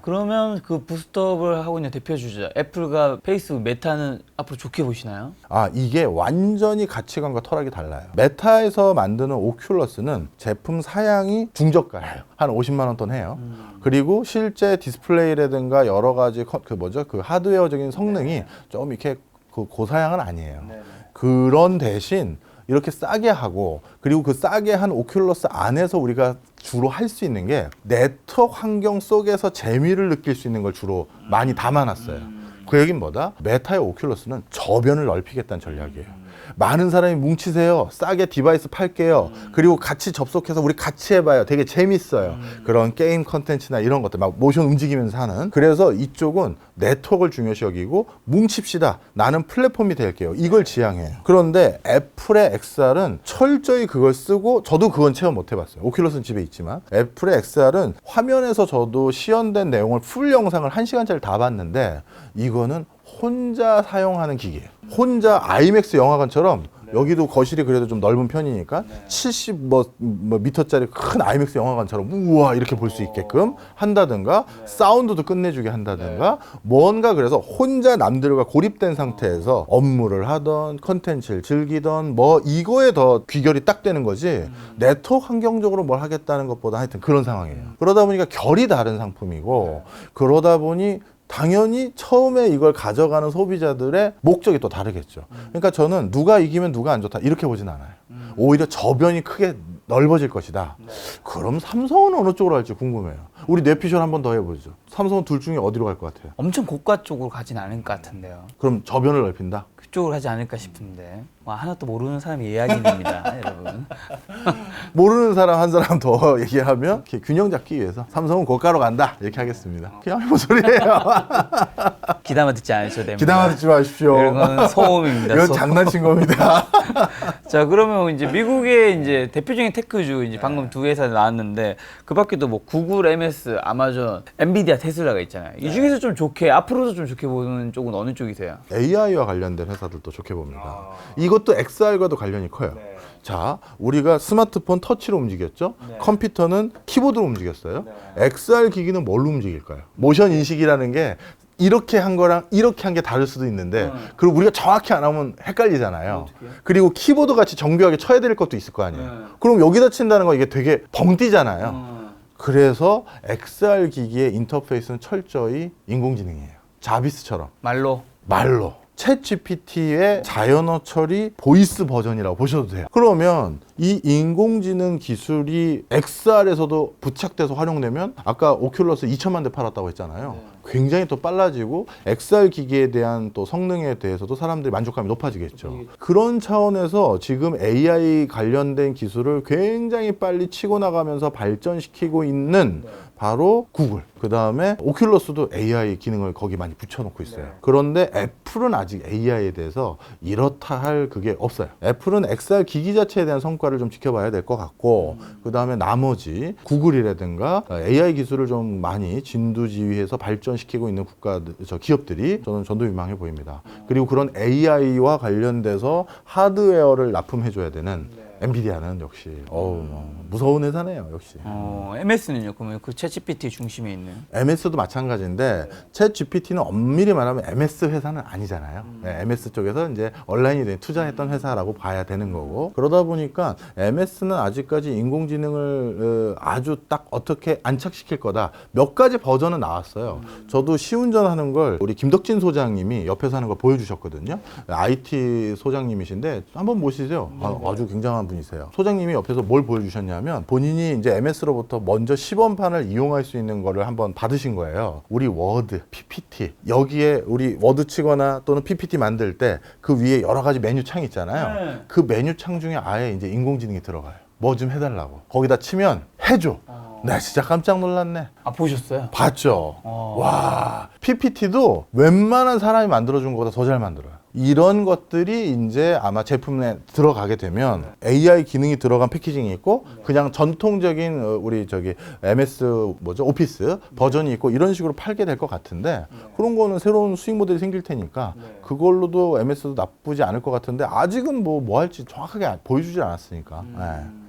그러면 그 부스트업을 하고 있는 대표 주자 애플과 페이스북, 메타는 앞으로 좋게 보시나요? 이게 완전히 가치관과 철학이 달라요. 메타에서 만드는 오큘러스는 제품 사양이 중저가예요. 한 50만 원 돈 해요. 그리고 실제 디스플레이라든가 여러 가지 그 하드웨어적인 성능이 좀 이렇게 그 고사양은 아니에요. 그런 대신 이렇게 싸게 하고 그리고 그 싸게 한 오큘러스 안에서 우리가 주로 할 수 있는 게 네트워크 환경 속에서 재미를 느낄 수 있는 걸 주로 많이 담아놨어요. 그 얘기는 뭐다? 메타의 오큘러스는 저변을 넓히겠다는 전략이에요. 많은 사람이 뭉치세요. 싸게 디바이스 팔게요. 그리고 같이 접속해서 우리 같이 해봐요. 되게 재밌어요. 그런 게임 컨텐츠나 이런 것들 막 모션 움직이면서 하는. 그래서 이쪽은 네트워크를 중요시 여기고 뭉칩시다. 나는 플랫폼이 될게요. 이걸 지향해요. 그런데 애플의 XR은 철저히 그걸 쓰고 저도 그건 체험 못 해봤어요. 오큘러스는 집에 있지만 애플의 XR은 화면에서 저도 시연된 내용을 풀 영상을 1시간짜리 다 봤는데 이거는 혼자 사용하는 기계예요. 혼자 아이맥스 영화관처럼 여기도 거실이 그래도 좀 넓은 편이니까 70 미터짜리 큰 아이맥스 영화관처럼 우와 이렇게 볼 수 있게끔 한다든가 사운드도 끝내주게 한다든가 뭔가 그래서 혼자 남들과 고립된 상태에서 업무를 하던 컨텐츠를 즐기던 뭐 이거에 더 귀결이 딱 되는 거지 네트워크 환경적으로 뭘 하겠다는 것보다 하여튼 그런 상황이에요. 그러다 보니까 결이 다른 상품이고 그러다 보니 당연히 처음에 이걸 가져가는 소비자들의 목적이 또 다르겠죠. 그러니까 저는 누가 이기면 누가 안 좋다 이렇게 보진 않아요. 오히려 저변이 크게 넓어질 것이다. 그럼 삼성은 어느 쪽으로 할지 궁금해요. 우리 뇌피셜 한 번 더 해보죠. 삼성은 둘 중에 어디로 갈 것 같아요? 엄청 고가 쪽으로 가진 않을 것 같은데요. 그럼 저변을 넓힌다? 그쪽으로 하지 않을까 싶은데. 하나도 모르는 사람의 이야기입니다, 여러분. 모르는 사람 한 사람 더 얘기하면 이렇게 균형 잡기 위해서 삼성은 고가로 간다 이렇게 하겠습니다. 그냥 뭐 소리예요. 기담아 듣지 않으셔도 됩니다. 기담아 듣지 마십시오. 이건 소음입니다. 이건 소음. 장난친 겁니다. 자, 그러면 이제 미국의 이제 대표적인 테크주 이제 방금 두 회사 나왔는데 그 밖에도 뭐 구글, MS, 아마존, 엔비디아, 테슬라가 있잖아요. 이 중에서 좀 좋게 앞으로도 좀 좋게 보는 쪽은 어느 쪽이세요? AI와 관련된 회사들도 좋게 봅니다. 이것도 XR과도 관련이 커요. 자, 우리가 스마트폰 터치로 움직였죠? 컴퓨터는 키보드로 움직였어요. XR 기기는 뭘로 움직일까요? 모션 인식이라는 게 이렇게 한 거랑 이렇게 한 게 다를 수도 있는데 그리고 우리가 정확히 안 하면 헷갈리잖아요. 그리고 키보드 같이 정교하게 쳐야 될 것도 있을 거 아니에요. 그럼 여기다 친다는 거 이게 되게 벙 뛰잖아요. 그래서 XR 기기의 인터페이스는 철저히 인공지능이에요. 자비스처럼. 말로. 챗 GPT의 자연어 처리 보이스 버전이라고 보셔도 돼요. 그러면 이 인공지능 기술이 XR에서도 부착돼서 활용되면 아까 오큘러스 2천만 대 팔았다고 했잖아요. 굉장히 또 빨라지고 XR 기기에 대한 또 성능에 대해서도 사람들이 만족감이 높아지겠죠. 그런 차원에서 지금 AI 관련된 기술을 굉장히 빨리 치고 나가면서 발전시키고 있는 바로 구글. 그 다음에 오큘러스도 AI 기능을 거기 많이 붙여놓고 있어요. 그런데 애플은 아직 AI에 대해서 이렇다 할 그게 없어요. 애플은 XR 기기 자체에 대한 성과를 좀 지켜봐야 될 것 같고, 그 다음에 나머지 구글이라든가 AI 기술을 좀 많이 진두지휘해서 발전시키고 있는 기업들이 저는 전도유망해 보입니다. 그리고 그런 AI와 관련돼서 하드웨어를 납품해줘야 되는 엔비디아는 역시 무서운 회사네요, 역시. MS는요? 그러면 그 챗GPT 중심에 있는? MS도 마찬가지인데 챗 GPT는 엄밀히 말하면 MS 회사는 아니잖아요. 네, MS 쪽에서 이제 온라인에 투자했던 회사라고 봐야 되는 거고, 그러다 보니까 MS는 아직까지 인공지능을 아주 딱 어떻게 안착시킬 거다. 몇 가지 버전은 나왔어요. 저도 시운전하는 걸 우리 김덕진 소장님이 옆에서 하는 걸 보여주셨거든요. IT 소장님이신데 한번 보시죠. 아주 굉장한 분이세요. 소장님이 옆에서 뭘 보여주셨냐면 본인이 이제 MS로부터 먼저 시범판을 이용할 수 있는 거를 한번 받으신 거예요. 우리 워드, PPT 여기에 우리 워드 치거나 또는 PPT 만들 때 그 위에 여러 가지 메뉴 창 있잖아요. 그 메뉴 창 중에 아예 이제 인공지능이 들어가요. 뭐 좀 해달라고. 거기다 치면 해줘. 나 진짜 깜짝 놀랐네. 아, 보셨어요? 봤죠. 와, PPT도 웬만한 사람이 만들어준 것보다 더 잘 만들어요. 이런 것들이 이제 아마 제품에 들어가게 되면 AI 기능이 들어간 패키징이 있고 그냥 전통적인 우리 MS 오피스 버전이 있고 이런 식으로 팔게 될 것 같은데, 그런 거는 새로운 수익 모델이 생길 테니까 그걸로도 MS도 나쁘지 않을 것 같은데, 아직은 뭐 할지 정확하게 보여주질 않았으니까.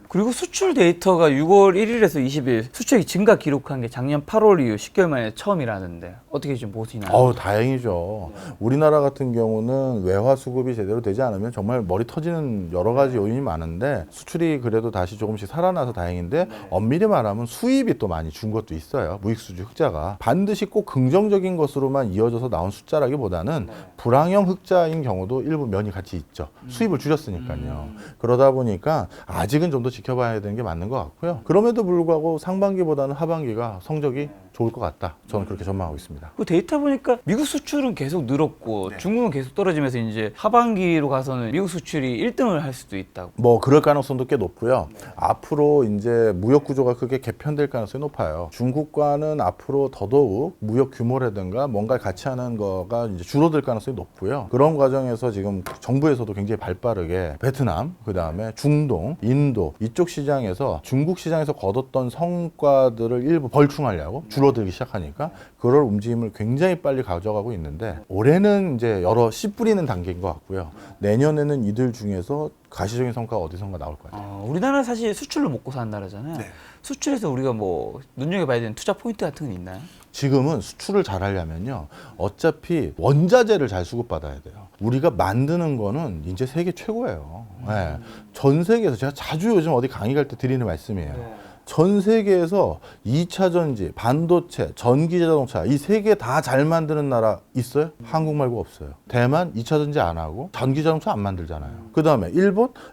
그리고 수출 데이터가 6월 1일에서 20일 수출액 증가 기록한 게 작년 8월 이후 10개월 만에 처음이라는데 어떻게 좀 보시나요? 다행이죠. 우리나라 같은 경우는 외화 수급이 제대로 되지 않으면 정말 머리 터지는 여러 가지 요인이 많은데, 수출이 그래도 다시 조금씩 살아나서 다행인데, 엄밀히 말하면 수입이 또 많이 준 것도 있어요. 무익수지 흑자가 반드시 꼭 긍정적인 것으로만 이어져서 나온 숫자라기보다는 불황형 흑자인 경우도 일부 면이 같이 있죠. 수입을 줄였으니까요. 그러다 보니까 아직은 좀 더 지켜봐야 되는 게 맞는 것 같고요. 그럼에도 불구하고 상반기보다는 하반기가 성적이 좋을 것 같다. 저는 그렇게 전망하고 있습니다. 그 데이터 보니까 미국 수출은 계속 늘었고 중국은 계속 떨어지면서 이제 하반기로 가서는 미국 수출이 1등을 할 수도 있다고. 뭐 그럴 가능성도 꽤 높고요. 앞으로 이제 무역 구조가 크게 개편될 가능성이 높아요. 중국과는 앞으로 더더욱 무역 규모라든가 뭔가를 같이 하는 거가 이제 줄어들 가능성이 높고요. 그런 과정에서 지금 정부에서도 굉장히 발빠르게 베트남, 그 다음에 중동, 인도 이쪽 시장에서 중국 시장에서 거뒀던 성과들을 일부 벌충하려고 줄어들기 시작하니까 그럴 움직임을 굉장히 빨리 가져가고 있는데, 올해는 이제 여러 씨 뿌리는 단계인 것 같고요. 내년에는 이들 중에서 가시적인 성과가 어디선가 나올 거예요. 우리나라 사실 수출로 먹고 사는 나라잖아요. 수출에서 우리가 뭐 눈여겨봐야 되는 투자 포인트 같은 건 있나요? 지금은 수출을 잘 하려면요, 어차피 원자재를 잘 수급받아야 돼요. 우리가 만드는 거는 이제 세계 최고예요. 전 세계에서 제가 자주 요즘 어디 강의 갈 때 드리는 말씀이에요. 전 세계에서 2차 전지, 반도체, 전기 자동차 이 세 개 다 잘 만드는 나라 있어요? 한국 말고 없어요. 대만 2차 전지 안 하고 전기 자동차 안 만들잖아요. 그 다음에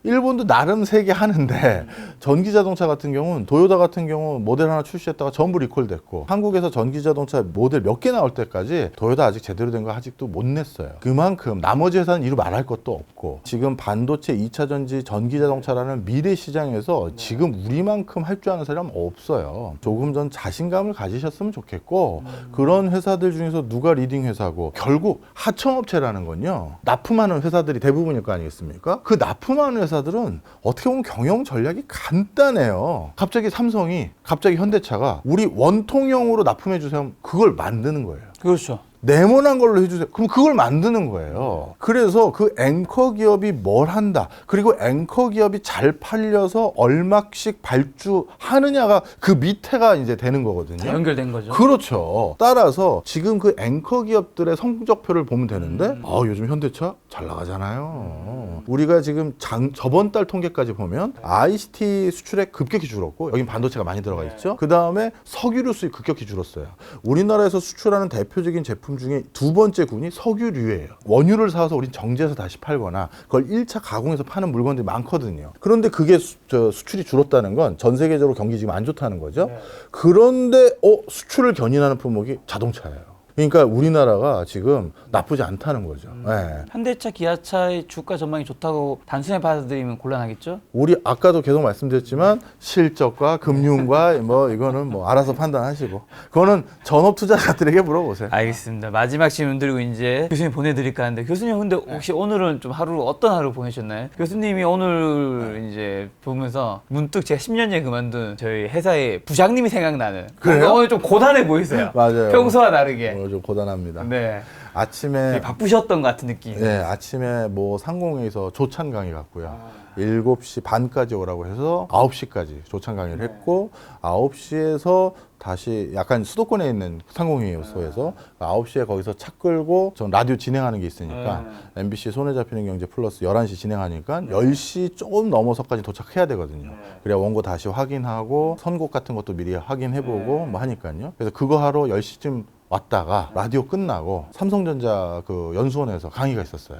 일본도 나름 세 개 하는데 전기 자동차 같은 경우는 도요타 같은 경우 모델 하나 출시했다가 전부 리콜됐고, 한국에서 전기 자동차 모델 몇 개 나올 때까지 도요타 아직 제대로 된 거 아직도 못 냈어요. 그만큼 나머지 회사는 이루 말할 것도 없고, 지금 반도체, 2차 전지, 전기 자동차라는 미래 시장에서 지금 우리만큼 할 줄 아는 사람 없어요. 조금 전 자신감을 가지셨으면 좋겠고, 그런 회사들 중에서 누가 리딩 회사고, 결국 하청업체라는 건요, 납품하는 회사들이 대부분일 거 아니겠습니까? 그 납품하는 회사들은 어떻게 보면 경영 전략이 간단해요. 갑자기 삼성이, 갑자기 현대차가 우리 원통형으로 납품해 주세요. 그걸 만드는 거예요. 그렇죠. 네모난 걸로 해주세요. 그럼 그걸 만드는 거예요. 그래서 그 앵커 기업이 뭘 한다, 그리고 앵커 기업이 잘 팔려서 얼마씩 발주하느냐가 그 밑에가 이제 되는 거거든요. 연결된 거죠. 그렇죠. 따라서 지금 그 앵커 기업들의 성적표를 보면 되는데, 요즘 현대차 잘 나가잖아요. 우리가 지금 저번 달 통계까지 보면 ICT 수출액 급격히 줄었고, 여긴 반도체가 많이 들어가 있죠. 그 다음에 석유류 수입 급격히 줄었어요. 우리나라에서 수출하는 대표적인 제품 중에 두 번째 군이 석유류예요. 원유를 사서 우린 정제해서 다시 팔거나 그걸 1차 가공해서 파는 물건들이 많거든요. 그런데 그게 수출이 줄었다는 건 전 세계적으로 경기 지금 안 좋다는 거죠. 그런데 수출을 견인하는 품목이 자동차예요. 그러니까 우리나라가 지금 나쁘지 않다는 거죠. 예. 현대차, 기아차의 주가 전망이 좋다고 단순히 받아들이면 곤란하겠죠? 우리 아까도 계속 말씀드렸지만 실적과 금융과 뭐 이거는 뭐 알아서 판단하시고 그거는 전업 투자자들에게 물어보세요. 알겠습니다. 마지막 질문 드리고 이제 교수님 보내드릴까 하는데 교수님 근데 혹시 오늘은 좀 하루 어떤 하루 보내셨나요? 교수님이 오늘 이제 보면서 문득 제가 10년 전에 그만둔 저희 회사의 부장님이 생각나는. 그래요? 오늘 좀 고단해 보이세요. 맞아요. 평소와 다르게. 오늘 좀 고단합니다. 네. 아침에 되게 바쁘셨던 것 같은 느낌. 네, 아침에 뭐 상공회에서 조찬 강의 갔고요. 7시 반까지 오라고 해서 9시까지 조찬 강의를 했고 9시에서 다시 약간 수도권에 있는 상공회의소에서 9시에 거기서 차 끌고 전 라디오 진행하는 게 있으니까 MBC 손에 잡히는 경제 플러스 11시 진행하니까 10시 조금 넘어서까지 도착해야 되거든요. 그래야 원고 다시 확인하고 선곡 같은 것도 미리 확인해보고 뭐 하니까요. 그래서 그거 하러 10시쯤 왔다가 라디오 끝나고 삼성전자 그 연수원에서 강의가 있었어요.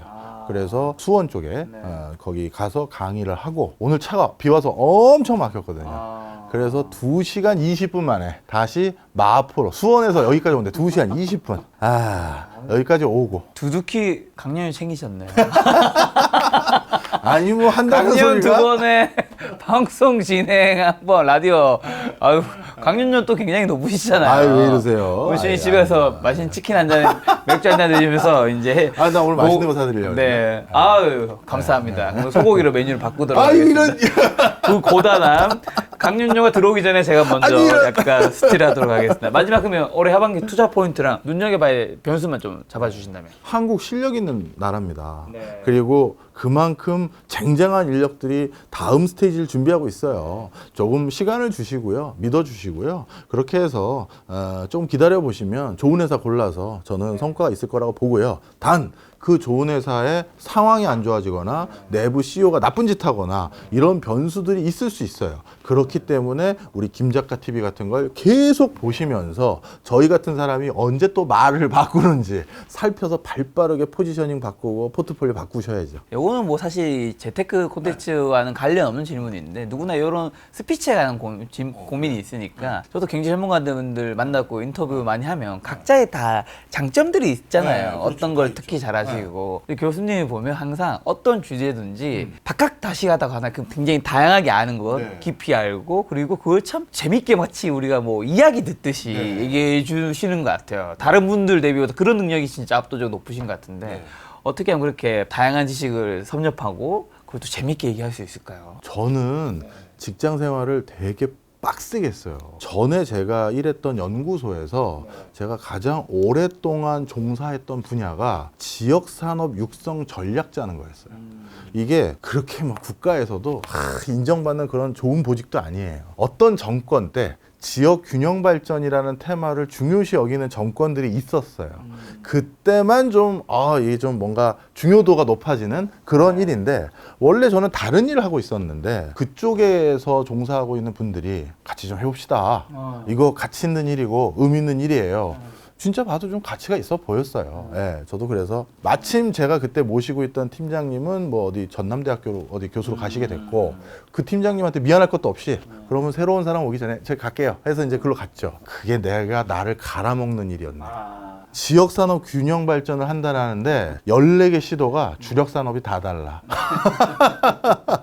그래서 수원 쪽에 거기 가서 강의를 하고 오늘 차가 비 와서 엄청 막혔거든요. 그래서 2시간 20분 만에 다시 마포로 수원에서 여기까지 오는데 2시간 20분. 여기까지 오고. 두둑히 강연이 생기셨네요. 아니 뭐 한다는 강연 소리가 2번에 방송 진행 한번 라디오. 아유 강연료 또 굉장히 높으시잖아요. 아유 왜 이러세요? 우리 집에서 맛있는 치킨 한 잔, 맥주 한 잔 드시면서 이제. 나 오늘 맛있는 거 사드리려고. 네. 아유 감사합니다. 오늘 소고기로 메뉴를 바꾸도록 아 이런 하겠습니다. 그 고단함. 강연료가 들어오기 전에 제가 먼저 약간 스틸하도록 하겠습니다. 마지막 그러면 올해 하반기 투자 포인트랑 눈여겨봐야 할 변수만 좀 잡아주신다면. 한국 실력 있는 나라입니다. 네. 그리고 그만큼 쟁쟁한 인력들이 다음 스테이지를 준비하고 있어요. 조금 시간을 주시고요. 믿어주시고요. 그렇게 해서 좀 기다려보시면 좋은 회사 골라서 저는 성과가 있을 거라고 보고요. 단 그 좋은 회사의 상황이 안 좋아지거나 내부 CEO가 나쁜 짓 하거나 이런 변수들이 있을 수 있어요. 그렇기 때문에 우리 김작가 TV 같은 걸 계속 보시면서 저희 같은 사람이 언제 또 말을 바꾸는지 살펴서 발빠르게 포지셔닝 바꾸고 포트폴리오 바꾸셔야죠. 요거는 뭐 사실 재테크 콘텐츠와는 관련 없는 질문인데 누구나 이런 스피치에 관한 고민이 있으니까 저도 경제 전문가분들 만나고 인터뷰 많이 하면 각자의 다 장점들이 있잖아요. 어떤 걸 특히 잘하시고 근데 교수님이 보면 항상 어떤 주제든지 박학다식하다고 하나 굉장히 다양하게 아는 것 깊이 알고 그리고 그걸 참 재밌게 마치 우리가 뭐 이야기 듣듯이 얘기해 주시는 것 같아요. 다른 분들 대비해서 그런 능력이 진짜 압도적으로 높으신 것 같은데 어떻게 하면 그렇게 다양한 지식을 섭렵하고 그것도 재밌게 얘기할 수 있을까요? 저는 직장 생활을 되게 빡세게 했어요. 전에 제가 일했던 연구소에서 제가 가장 오랫동안 종사했던 분야가 지역산업 육성 전략자는 거였어요. 이게 그렇게 막 국가에서도 인정받는 그런 좋은 보직도 아니에요. 어떤 정권 때 지역 균형 발전이라는 테마를 중요시 여기는 정권들이 있었어요. 그때만 좀 이게 좀 뭔가 중요도가 높아지는 그런 일인데 원래 저는 다른 일을 하고 있었는데 그쪽에서 종사하고 있는 분들이 같이 좀 해봅시다. 이거 가치 있는 일이고 의미 있는 일이에요. 진짜 봐도 좀 가치가 있어 보였어요. 예, 저도 그래서 마침 제가 그때 모시고 있던 팀장님은 뭐 어디 전남대학교로 어디 교수로 가시게 됐고 그 팀장님한테 미안할 것도 없이 그러면 새로운 사람 오기 전에 제가 갈게요 해서 이제 글로 갔죠. 그게 내가 나를 갈아먹는 일이었네. 지역산업 균형 발전을 한다는데 14개 시도가 주력산업이 다 달라.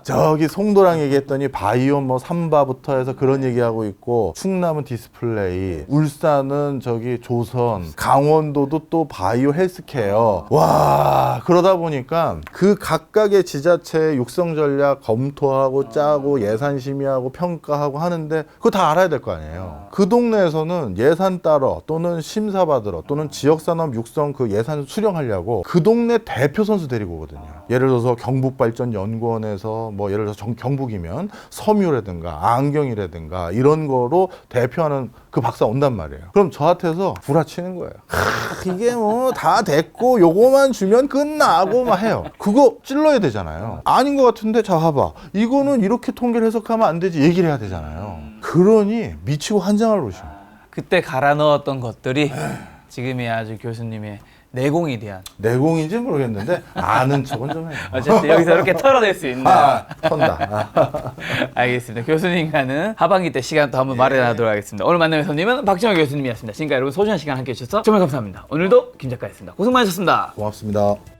저기 송도랑 얘기했더니 바이오 뭐 삼바부터 해서 그런 얘기하고 있고 충남은 디스플레이, 울산은 저기 조선, 강원도도 또 바이오 헬스케어. 와 그러다 보니까 그 각각의 지자체의 육성 전략 검토하고 짜고 예산 심의하고 평가하고 하는데 그거 다 알아야 될 거 아니에요. 그 동네에서는 예산 따러 또는 심사 받으러 또는 지역산업 육성 그 예산 수령하려고 그 동네 대표 선수 데리고 오거든요. 예를 들어서 경북발전연구원에서 뭐 예를 들어서 경북이면 섬유라든가 안경이라든가 이런 거로 대표하는 그 박사 온단 말이에요. 그럼 저한테서 구라치는 거예요. 이게 뭐 다 됐고 요거만 주면 끝나고 막 해요. 그거 찔러야 되잖아요. 아닌 것 같은데 자 봐봐. 이거는 이렇게 통계를 해석하면 안 되지 얘기를 해야 되잖아요. 그러니 미치고 환장을 오셔. 그때 갈아 넣었던 것들이 지금이 아주 교수님의 내공에 대한 내공인지 모르겠는데 아는 척은 좀 해요. 어쨌든 여기서 이렇게 털어낼 수 있는 턴다. 알겠습니다. 교수님과는 하반기 때 시간 또 한번 마련하도록 하겠습니다. 오늘 만남의 손님은 박정호 교수님이었습니다. 지금까지 여러분 소중한 시간 함께 해주셔서 정말 감사합니다. 오늘도 김 작가였습니다. 고생 많으셨습니다. 고맙습니다.